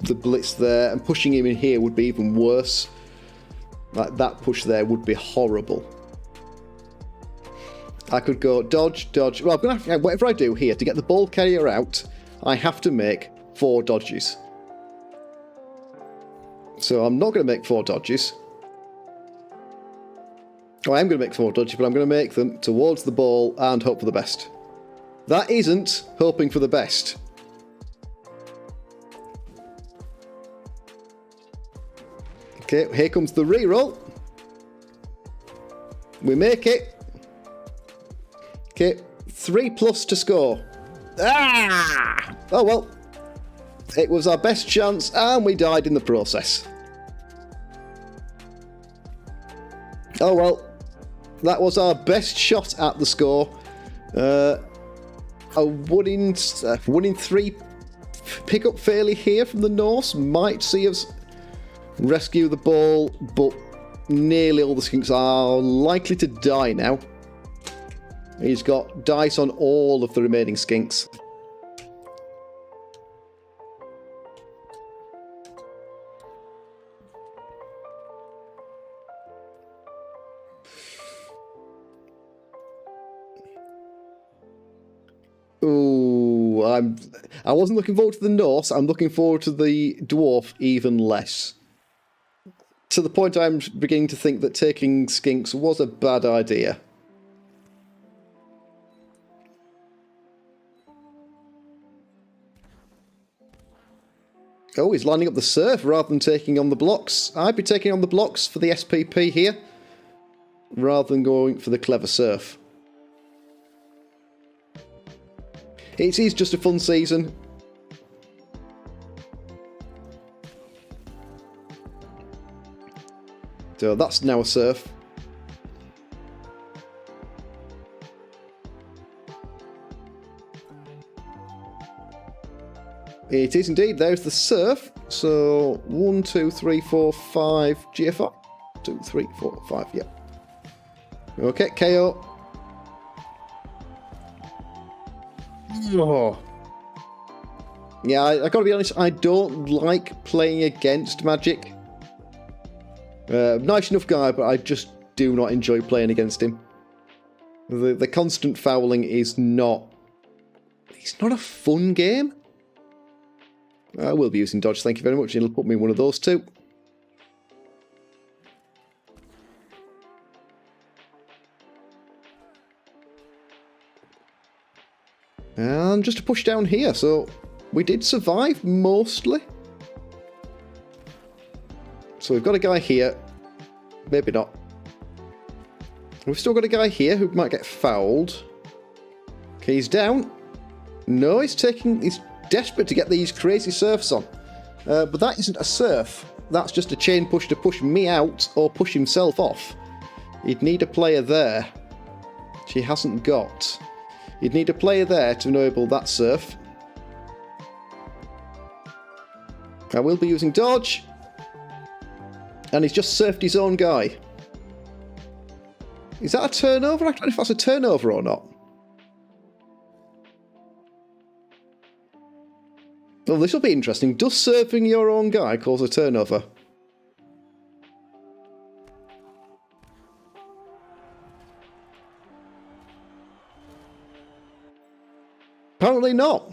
the blitz there, and pushing him in here would be even worse. Like that push there would be horrible. I could go dodge, dodge. Well, I'm gonna have to, whatever I do here to get the ball carrier out, I have to make 4 dodges. So I'm not going to make 4 dodges. Oh, I am going to make 4 dodges, but I'm going to make them towards the ball and hope for the best. That isn't hoping for the best. Okay, here comes the reroll. We make it. Okay, 3+ to score. Ah! Oh well. It was our best chance and we died in the process. Oh well. That was our best shot at the score. A 1 in 3 pick-up fairly here from the Norse might see us rescue the ball, but nearly all the skinks are likely to die now. He's got dice on all of the remaining skinks. Ooh, I wasn't looking forward to the Norse. I'm looking forward to the dwarf even less. To the point I'm beginning to think that taking skinks was a bad idea. Oh, he's lining up the surf rather than taking on the blocks. I'd be taking on the blocks for the SPP here, rather than going for the clever surf. It is just a fun season. So that's now a surf. It is indeed. There's the surf. So 1, 2, 3, 4, 5 GFR. 2, 3, 4, 5. Yeah. Okay, KO. Oh. Yeah, I gotta be honest. I don't like playing against Magic. Nice enough guy, but I just do not enjoy playing against him. The constant fouling is not. It's not a fun game. I will be using dodge, thank you very much. It'll put me in one of those two. And just a push down here, so we did survive, mostly. So we've got a guy here. Maybe not. We've still got a guy here who might get fouled. Okay, he's down. No, he's desperate to get these crazy surfs on. But that isn't a surf. That's just a chain push to push me out or push himself off. You'd need a player there, which he hasn't got. You'd need a player there to enable that surf. I will be using dodge. And he's just surfed his own guy. Is that a turnover? I don't know if that's a turnover or not. Well, this will be interesting. Does surfing your own guy cause a turnover? Apparently not.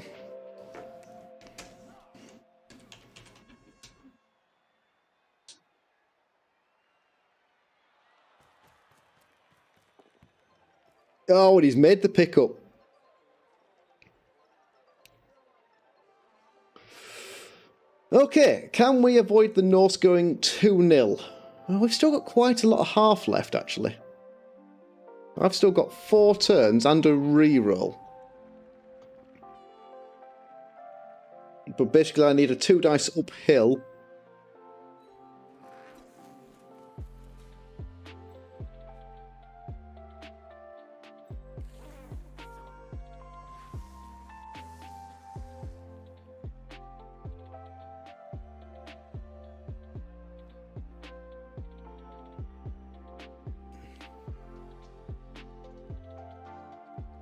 Oh, and he's made the pickup. Okay, can we avoid the Norse going 2-0? Well, we've still got quite a lot of half left, actually. I've still got 4 turns and a reroll. But basically I need a 2 dice uphill.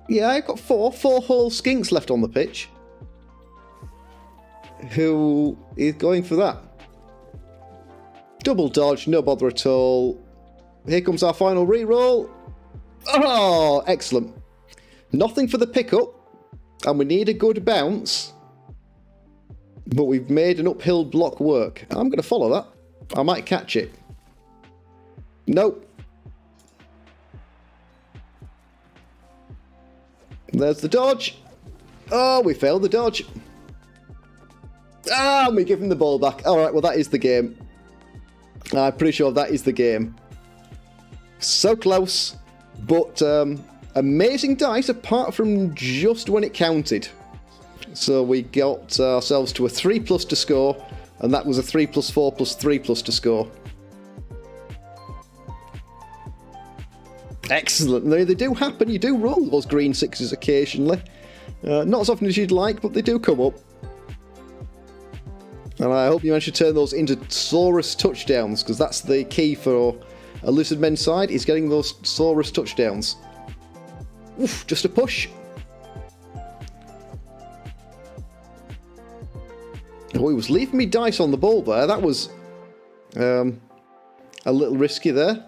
Yeah, I've got four whole skinks left on the pitch. Who is going for that? Double dodge, no bother at all. Here comes our final reroll. Oh, excellent. Nothing for the pickup, and we need a good bounce. But we've made an uphill block work. I'm going to follow that. I might catch it. Nope. There's the dodge. Oh, we failed the dodge. Ah, we give him the ball back. All right, well, that is the game. I'm pretty sure that is the game. So close, but amazing dice apart from just when it counted. So we got ourselves to a 3+ to score, and that was a 3+4 + 3+ to score. Excellent. They do happen. You do roll those green 6s occasionally. Not as often as you'd like, but they do come up. And I hope you manage to turn those into Saurus touchdowns, because that's the key for a Lizard Men side, is getting those Saurus touchdowns. Oof, just a push. Oh, he was leaving me dice on the ball there. That was a little risky there.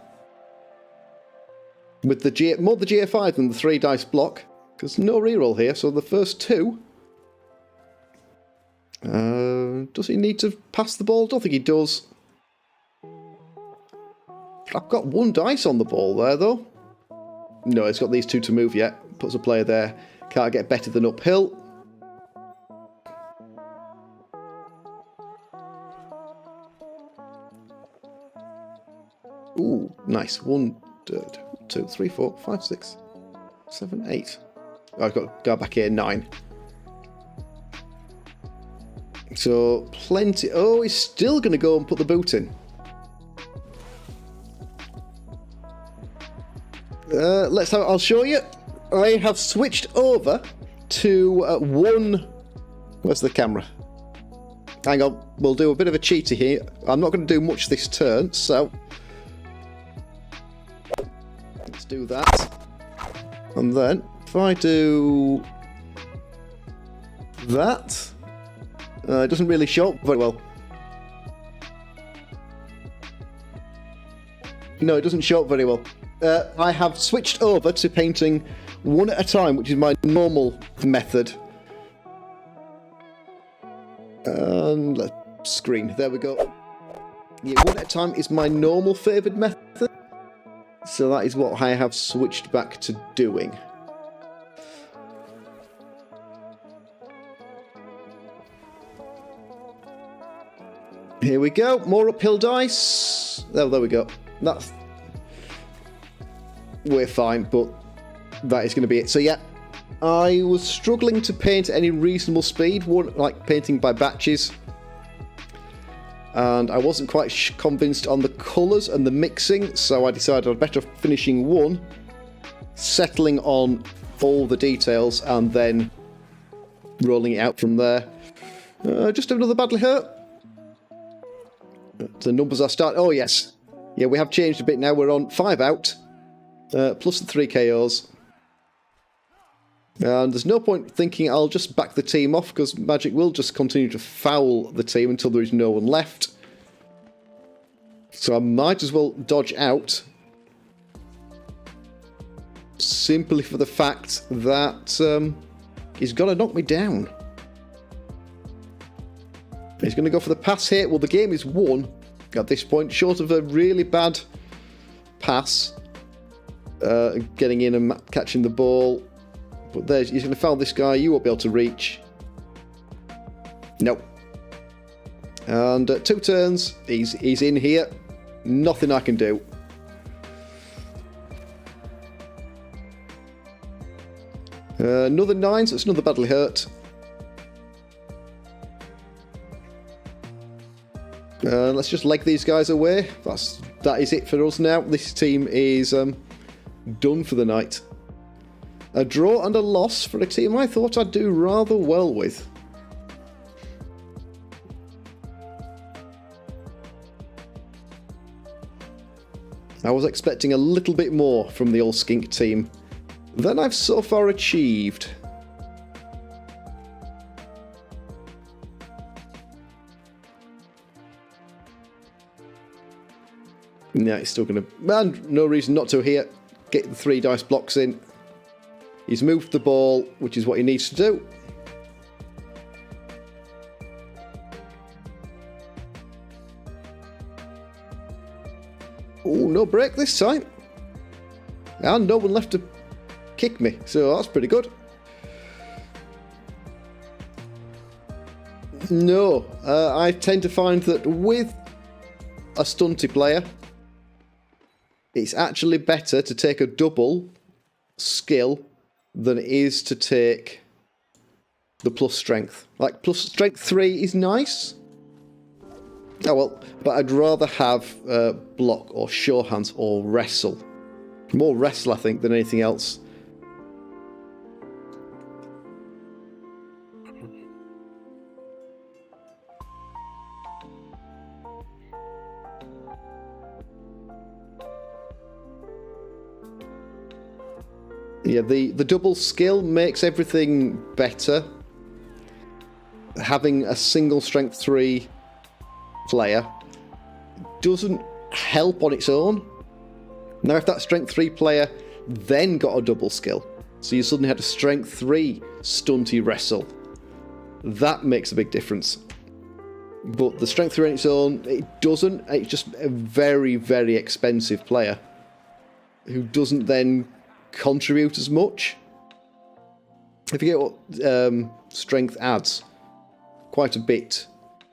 With the more the GA5 than the 3 dice block, because no reroll here, so the first 2. Does he need to pass the ball? Don't think he does. I've got 1 dice on the ball there, though. No, he's got these 2 to move yet. Puts a player there. Can't get better than uphill. Ooh, nice. 1, 2, 3, 4, 5, 6, 7, 8. Oh, I've got to go back here, 9. So, plenty. Oh, he's still going to go and put the boot in. I'll show you. I have switched over to 1. Where's the camera? Hang on. We'll do a bit of a cheater here. I'm not going to do much this turn, so let's do that. And then, if I do that, it doesn't really show up very well. No, it doesn't show up very well. I have switched over to painting 1 at a time, which is my normal method. And let's screen. There we go. Yeah, 1 at a time is my normal favoured method. So that is what I have switched back to doing. Here we go. More uphill dice. Oh, there we go. We're fine, but that is going to be it. So yeah, I was struggling to paint at any reasonable speed, like painting by batches. And I wasn't quite convinced on the colours and the mixing, so I decided I'd better finishing one, settling on all the details, and then rolling it out from there. Just another badly hurt. The numbers are starting. Oh yes, yeah, we have changed a bit now. We're on 5 out, plus the 3 KOs. And there's no point thinking I'll just back the team off, because Magic will just continue to foul the team until there is no one left. So I might as well dodge out. Simply for the fact that he's got to knock me down. He's going to go for the pass here. Well, the game is won at this point, short of a really bad pass. Getting in and catching the ball. But he's going to foul this guy. You won't be able to reach. Nope. And 2 turns. He's in here. Nothing I can do. Another 9, so it's another badly hurt. Let's just leg these guys away. That is it for us now. This team is done for the night. A draw and a loss for a team I thought I'd do rather well with. I was expecting a little bit more from the All Skink team than I've so far achieved. Yeah, he's still going to... Man, no reason not to here. Get the 3 dice blocks in. He's moved the ball, which is what he needs to do. Oh, no break this time. And no one left to kick me, so that's pretty good. No, I tend to find that with a stunty player, it's actually better to take a double skill than it is to take the plus strength. Like, plus strength 3 is nice. Oh well, but I'd rather have block or show hands or wrestle. More wrestle, I think, than anything else. Yeah, the double skill makes everything better. Having a single strength 3 player doesn't help on its own. Now, if that strength 3 player then got a double skill, so you suddenly had a strength 3 stunty wrestle, that makes a big difference. But the strength 3 on its own, it doesn't. It's just a very, very expensive player who doesn't then contribute as much. If you get what strength adds, quite a bit.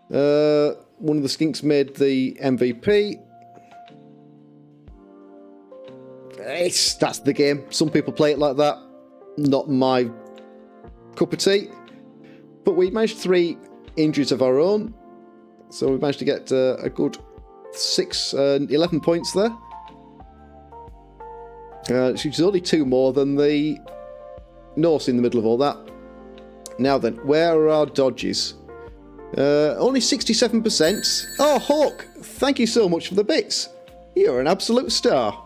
One of the skinks made the MVP. That's the game. Some people play it like that. Not my cup of tea. But we managed 3 injuries of our own. So we managed to get a good 11 points there. Which is only 2 more than the Norse in the middle of all that. Now then, where are our dodges? Only 67%. Oh, Hawk, thank you so much for the bits. You're an absolute star.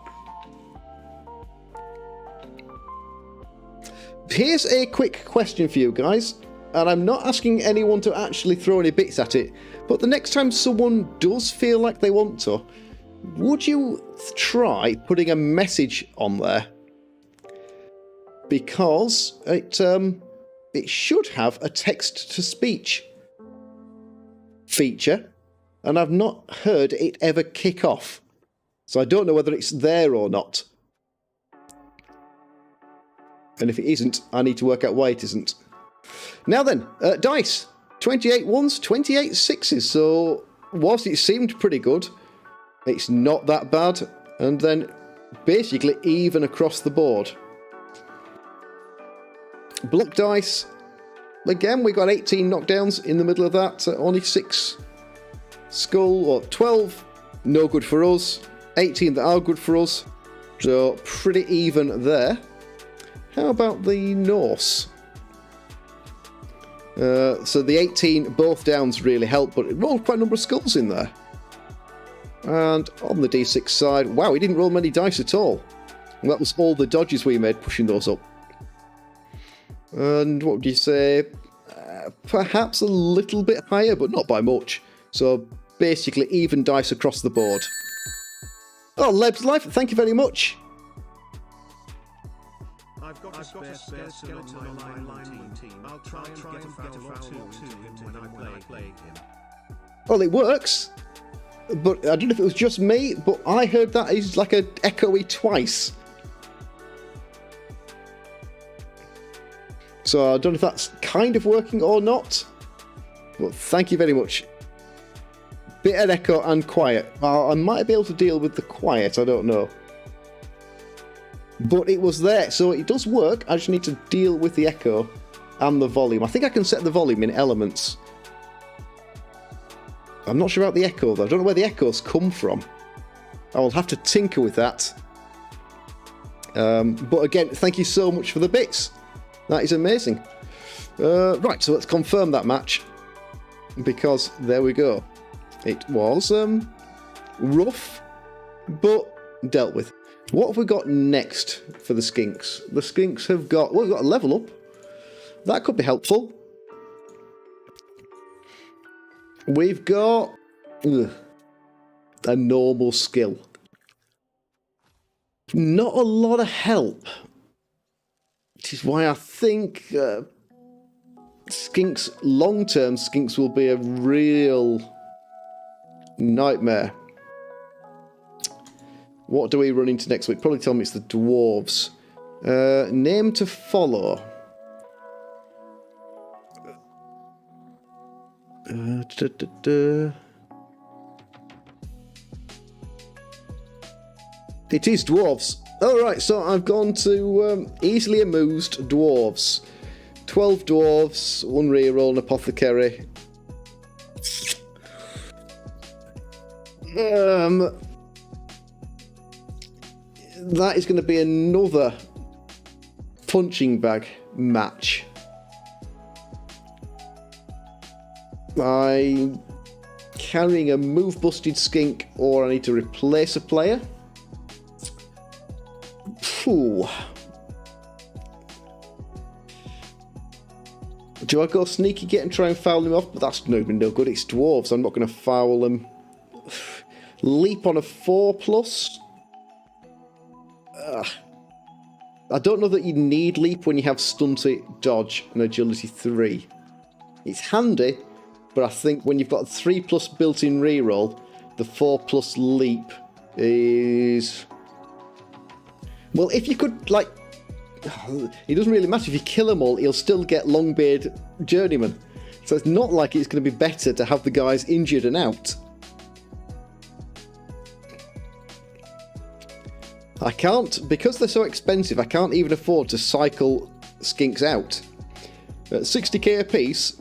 Here's a quick question for you guys, and I'm not asking anyone to actually throw any bits at it, but the next time someone does feel like they want to, would you try putting a message on there? Because it should have a text-to-speech feature, and I've not heard it ever kick off. So I don't know whether it's there or not. And if it isn't, I need to work out why it isn't. Now then, dice. 28 ones, 28 sixes. So whilst it seemed pretty good, it's not that bad. And then basically even across the board. Block dice. Again, we got 18 knockdowns in the middle of that. Only 6 skull, or 12 no good for us. 18 that are good for us. So pretty even there. How about the Norse? So the 18 both downs really help, but it rolled quite a number of skulls in there. And on the D6 side, wow, he didn't roll many dice at all. And that was all the dodges we made pushing those up. And what would you say? Perhaps a little bit higher, but not by much. So basically even dice across the board. Oh, Leb's Life, thank you very much. I've got a spare skeleton on my team. I'll try and get a foul or two into him when I play him. Well, it works. But I don't know if it was just me, but I heard that is like an echoey twice. So I don't know if that's kind of working or not. But thank you very much. Bit of echo and quiet. I might be able to deal with the quiet, I don't know. But it was there, so it does work. I just need to deal with the echo and the volume. I think I can set the volume in elements. I'm not sure about the echo, though. I don't know where the echoes come from. I will have to tinker with that. But again, thank you so much for the bits. That is amazing. Right, so let's confirm that match. Because there we go. It was rough, but dealt with. What have we got next for the skinks? The skinks have got... well, we've got a level up. That could be helpful. We've got... a normal skill. Not a lot of help. Which is why I think skinks, long-term skinks will be a real nightmare. What do we run into next week? Probably tell me it's the dwarves. Name to follow. It is dwarves. Alright, so I've gone to easily amused dwarves. 12 dwarves, 1 reroll, an apothecary. That is going to be another punching bag match. I'm carrying a move busted skink, or I need to replace a player. Phew. Do I go sneaky get and try and foul him off? But that's no good. It's dwarves. I'm not going to foul them. Leap on a 4+. I don't know that you need leap when you have stunty, dodge, and agility 3. It's handy, but I think when you've got a 3+ built-in reroll, the 4+ leap is... well, if you could, like... it doesn't really matter if you kill them all, he'll still get Longbeard Journeyman. So it's not like it's going to be better to have the guys injured and out. I can't, because they're so expensive, I can't even afford to cycle skinks out. At 60k a piece,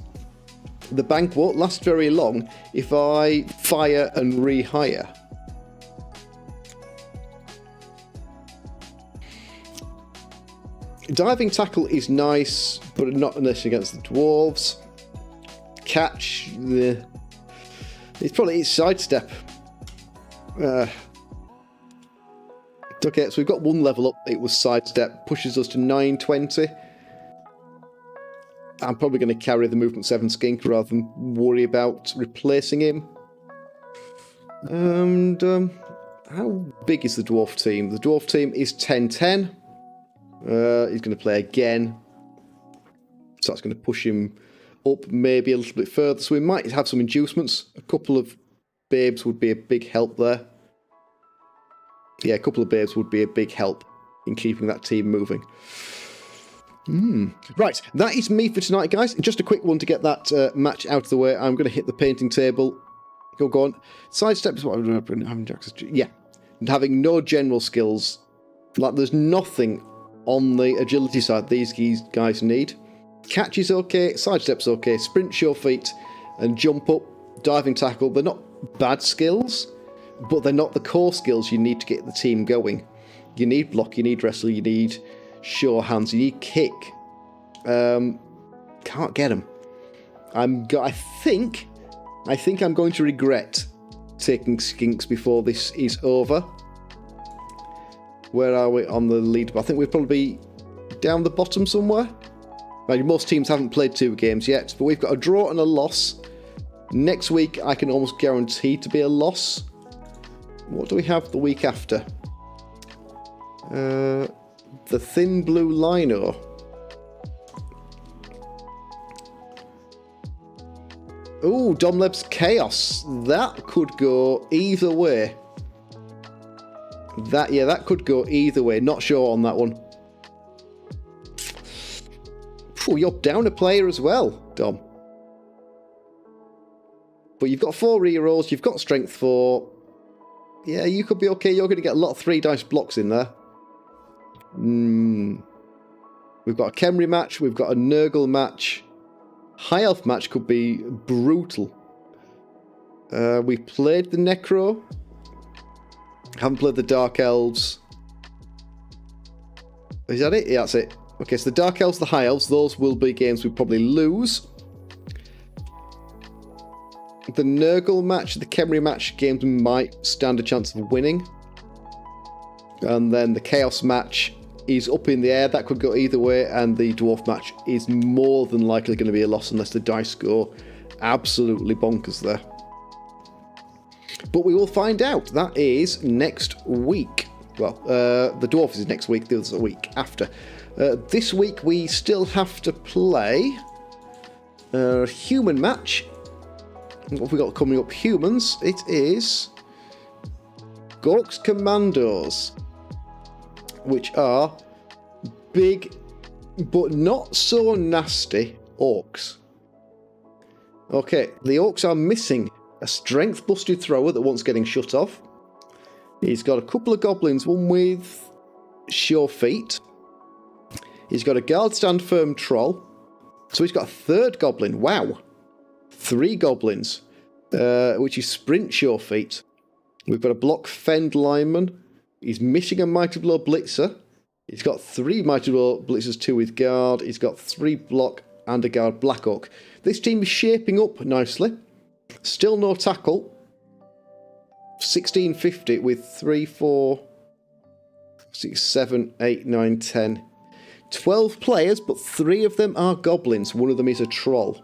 the bank won't last very long if I fire and rehire. Diving tackle is nice, but not unless against the dwarves. Catch, it's sidestep. Okay, so we've got 1 level up. It was sidestep, pushes us to 920. I'm probably going to carry the movement 7 skink rather than worry about replacing him. And how big is the dwarf team? The dwarf team is 10-10. He's going to play again. So that's going to push him up maybe a little bit further. So we might have some inducements. A couple of babes would be a big help there. Yeah, a couple of babes would be a big help in keeping that team moving. Right, that is me for tonight, guys. Just a quick one to get that match out of the way. I'm going to hit the painting table. Go on. Sidestep is what I'm having. Yeah, having no general skills. Like there's nothing on the agility side these guys need. Catch is okay, sidestep's okay, sprint, sure feet, and jump up, diving tackle. They're not bad skills, but they're not the core skills you need to get the team going. You need block, you need wrestle, you need sure hands, you need kick. Can't get them. I think I'm going to regret taking Skinks before this is over. Where are we on the lead? I think we'll probably be down the bottom somewhere. Right, most teams haven't played 2 games yet, but we've got a draw and a loss. Next week, I can almost guarantee to be a loss. What do we have the week after? The Thin Blue Lino. Ooh, Domleb's Chaos. That could go either way. That could go either way. Not sure on that one. Ooh, you're down a player as well, Dom. But you've got 4 rerolls, you've got strength 4. Yeah, you could be okay. You're going to get a lot of 3 dice blocks in there. We've got a Kemri match, we've got a Nurgle match. High Elf match could be brutal. We played the Necro. Haven't played the Dark Elves. Is that it? Yeah, that's it. Okay, so the Dark Elves, the High Elves, those will be games we probably lose. The Nurgle match, the Kemri match, games we might stand a chance of winning. And then the Chaos match is up in the air. That could go either way. And the Dwarf match is more than likely going to be a loss unless the dice go absolutely bonkers there. But we will find out. That is next week. Well, the Dwarf is next week. The other's a week after. This week we still have to play a human match. What have we got coming up? Humans. It is Gork's Commandos, which are big but not so nasty orcs. Okay, the orcs are missing a strength busted thrower that wants getting shut off. He's got a couple of goblins, one with sure feet. He's got a guard stand firm troll. So he's got a 3rd goblin. Wow. 3 goblins, which is sprint sure feet. We've got a block fend lineman. He's missing a mighty blow blitzer. He's got 3 mighty blow blitzers, 2 with guard. He's got 3 block and a guard black orc. This team is shaping up nicely. Still no tackle. 1650 with 3, 4, 6, 7, 8, 9, 10. 12 players, but 3 of them are goblins. One of them is a troll.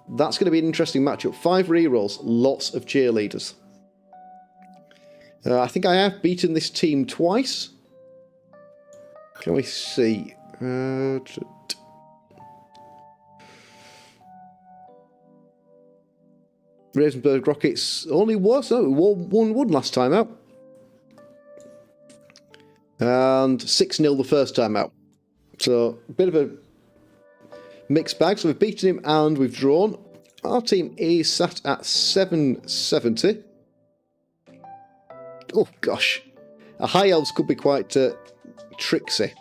That's going to be an interesting matchup. 5 rerolls, lots of cheerleaders. I think I have beaten this team twice. Can we see? Ravenberg Rockets only was, no, 1-1 last time out. And 6-0 the first time out. So, a bit of a mixed bag. So we've beaten him and we've drawn. Our team is sat at 770. Oh, gosh. A High Elves could be quite tricksy.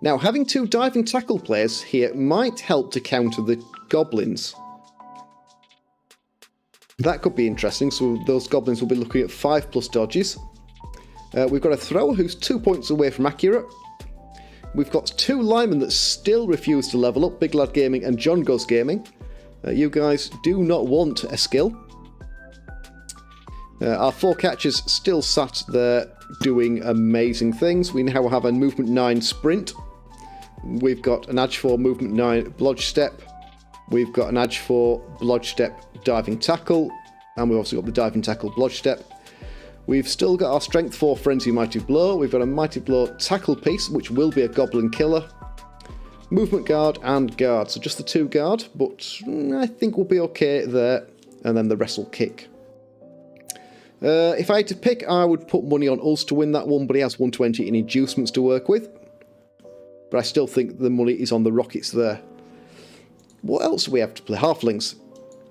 Now, having 2 diving tackle players here might help to counter the goblins. That could be interesting. So those goblins will be looking at 5+ dodges. We've got a thrower who's 2 points away from accurate. We've got 2 linemen that still refuse to level up, Big Lad Gaming and John Goes Gaming. You guys do not want a skill. Our 4 catchers still sat there doing amazing things. We now have a movement 9 sprint. We've got an edge 4 movement 9 blodge step. We've got an edge 4 blodge step diving tackle. And we've also got the diving tackle blodge step. We've still got our strength 4 frenzy mighty blow. We've got a mighty blow tackle piece, which will be a goblin killer. Movement guard and guard. So just the 2 guard, but I think we'll be okay there. And then the wrestle kick. If I had to pick, I would put money on us to win that one, but he has 120 in inducements to work with. But I still think the money is on the Rockets there. What else do we have to play? Halflings.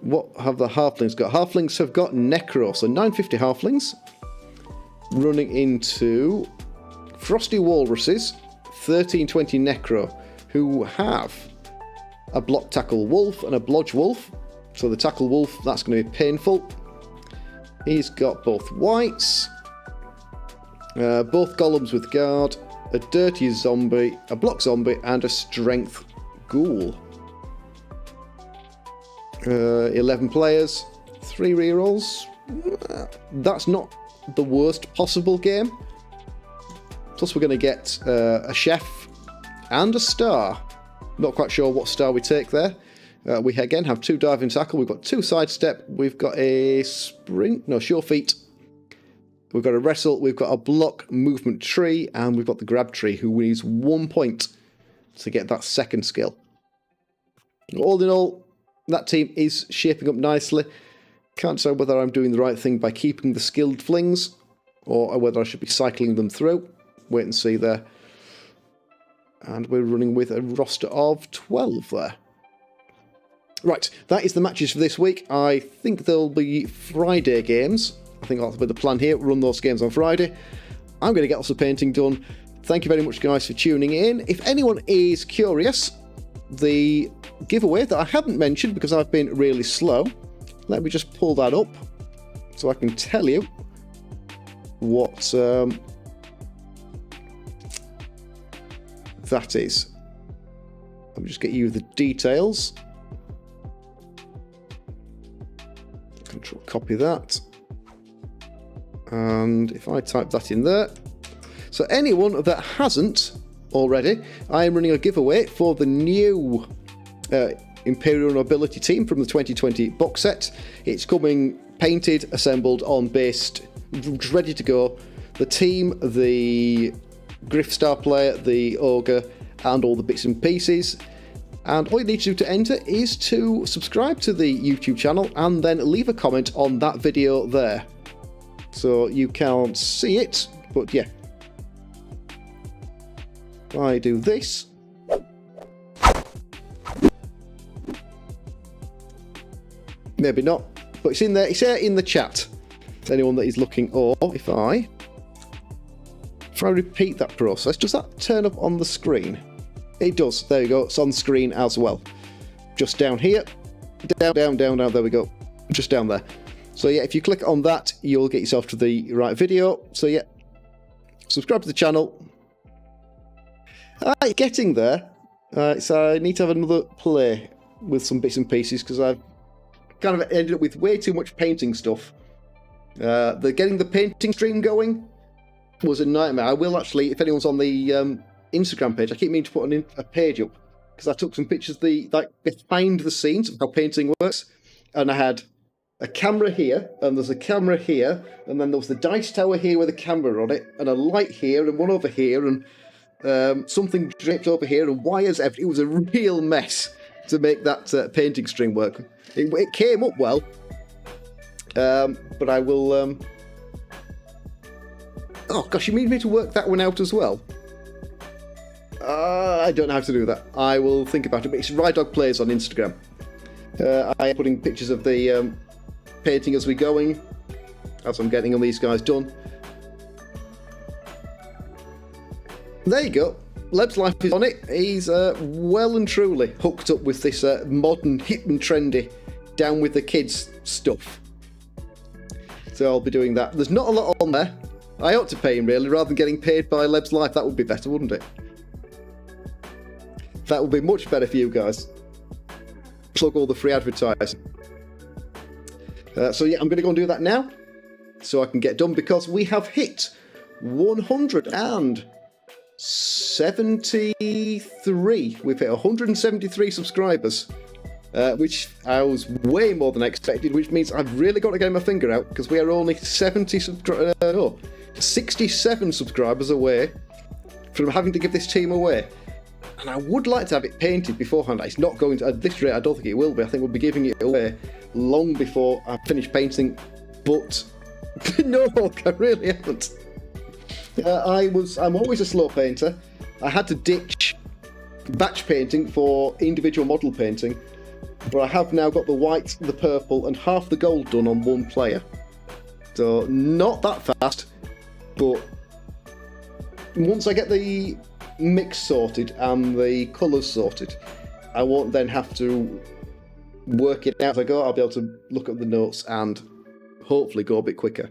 What have the halflings got? Halflings have got Necro, so 950 halflings. Running into Frosty Walruses, 1320 Necro, who have a block tackle wolf and a blodge wolf. So the tackle wolf, that's going to be painful. He's got both whites, both golems with guard, a dirty zombie, a block zombie, and a strength ghoul. 11 players, 3 rerolls. That's not the worst possible game. Plus we're going to get a chef and a star. Not quite sure what star we take there. We again have 2 diving tackle, we've got 2 sidestep, we've got a sure feet, we've got a wrestle, we've got a block movement tree, and we've got the grab tree, who needs 1 point to get that second skill. All in all, that team is shaping up nicely. Can't decide whether I'm doing the right thing by keeping the skilled flings, or whether I should be cycling them through. Wait and see there. And we're running with a roster of 12 there. Right, that is the matches for this week. I think there'll be Friday games. I think that'll be the plan here. Run those games on Friday. I'm going to get lots of painting done. Thank you very much, guys, for tuning in. If anyone is curious, the giveaway that I haven't mentioned because I've been really slow, let me just pull that up so I can tell you what that is. Let me just get you the details. Control copy that. And if I type that in there. So anyone that hasn't already, I am running a giveaway for the new Imperial Nobility team from the 2020 box set. It's coming painted, assembled, on-based, ready to go. The team, the Griff Star player, the Ogre, and all the bits and pieces. And all you need to do to enter is to subscribe to the YouTube channel and then leave a comment on that video there. So you can't see it, but yeah. If I do this. Maybe not, but it's in there. It's there in the chat. Anyone that is looking, or if I repeat that process, does that turn up on the screen? It does. There you go. It's on screen as well. Just down here. Down, down. There we go. Just down there. So yeah, if you click on that, you'll get yourself to the right video. So yeah, subscribe to the channel. Getting there. So I need to have another play with some bits and pieces because I've kind of ended up with way too much painting stuff. Getting the painting stream going was a nightmare. I will actually, if anyone's on the Instagram page, I keep meaning to put a page up because I took some pictures behind the scenes of how painting works, and I had a camera here, and there's a camera here, and then there was the dice tower here with a camera on it, and a light here, and one over here, and something draped over here, and wires. It was a real mess to make that painting stream work. It came up well, but I will. Oh gosh, you need me to work that one out as well? I don't know how to do that. I will think about it. But it's Rydog Plays on Instagram. I am putting pictures of the painting as we're going, as I'm getting all these guys done. There you go. Leb's life is on it. He's well and truly hooked up with this modern, hip and trendy, down with the kids stuff. So I'll be doing that. There's not a lot on there. I ought to pay him, really, rather than getting paid by Leb's life. That would be better, wouldn't it? That would be much better for you guys. Plug all the free advertising. So yeah, I'm going to go and do that now, so I can get done, because we have hit 173. We've hit 173 subscribers, which I was way more than expected, which means I've really got to get my finger out, because we are only 67 subscribers away from having to give this team away. And I would like to have it painted beforehand. It's not going to, at this rate, I don't think it will be. I think we'll be giving it away long before I finish painting. But no, I really haven't. I'm always a slow painter. I had to ditch batch painting for individual model painting but I have now got the white, the purple, and half the gold done on one player. So not that fast, but once I get the mix sorted and the colours sorted, I won't then have to work it out as I go. I'll be able to look at the notes and hopefully go a bit quicker.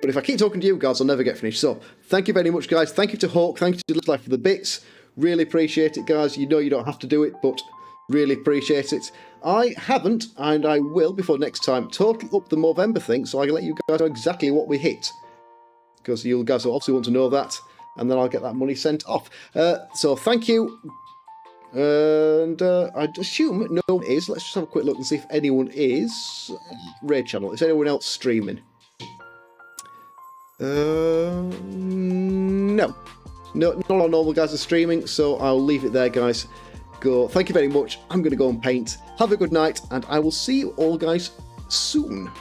But if I keep talking to you guys, I'll never get finished. So thank you very much, guys. Thank you to Hawk. Thank you to Little Life for the bits. Really appreciate it, guys. You know you don't have to do it, but really appreciate it. I haven't, and I will before next time, total up the Movember thing, so I can let you guys know exactly what we hit. Because you guys obviously want to know that, and then I'll get that money sent off. So thank you. And I'd assume no one is. Let's just have a quick look and see if anyone is. Raid channel. Is anyone else streaming? No. No, not all normal guys are streaming, so I'll leave it there, guys. Go. Thank you very much. I'm going to go and paint. Have a good night, and I will see you all guys soon.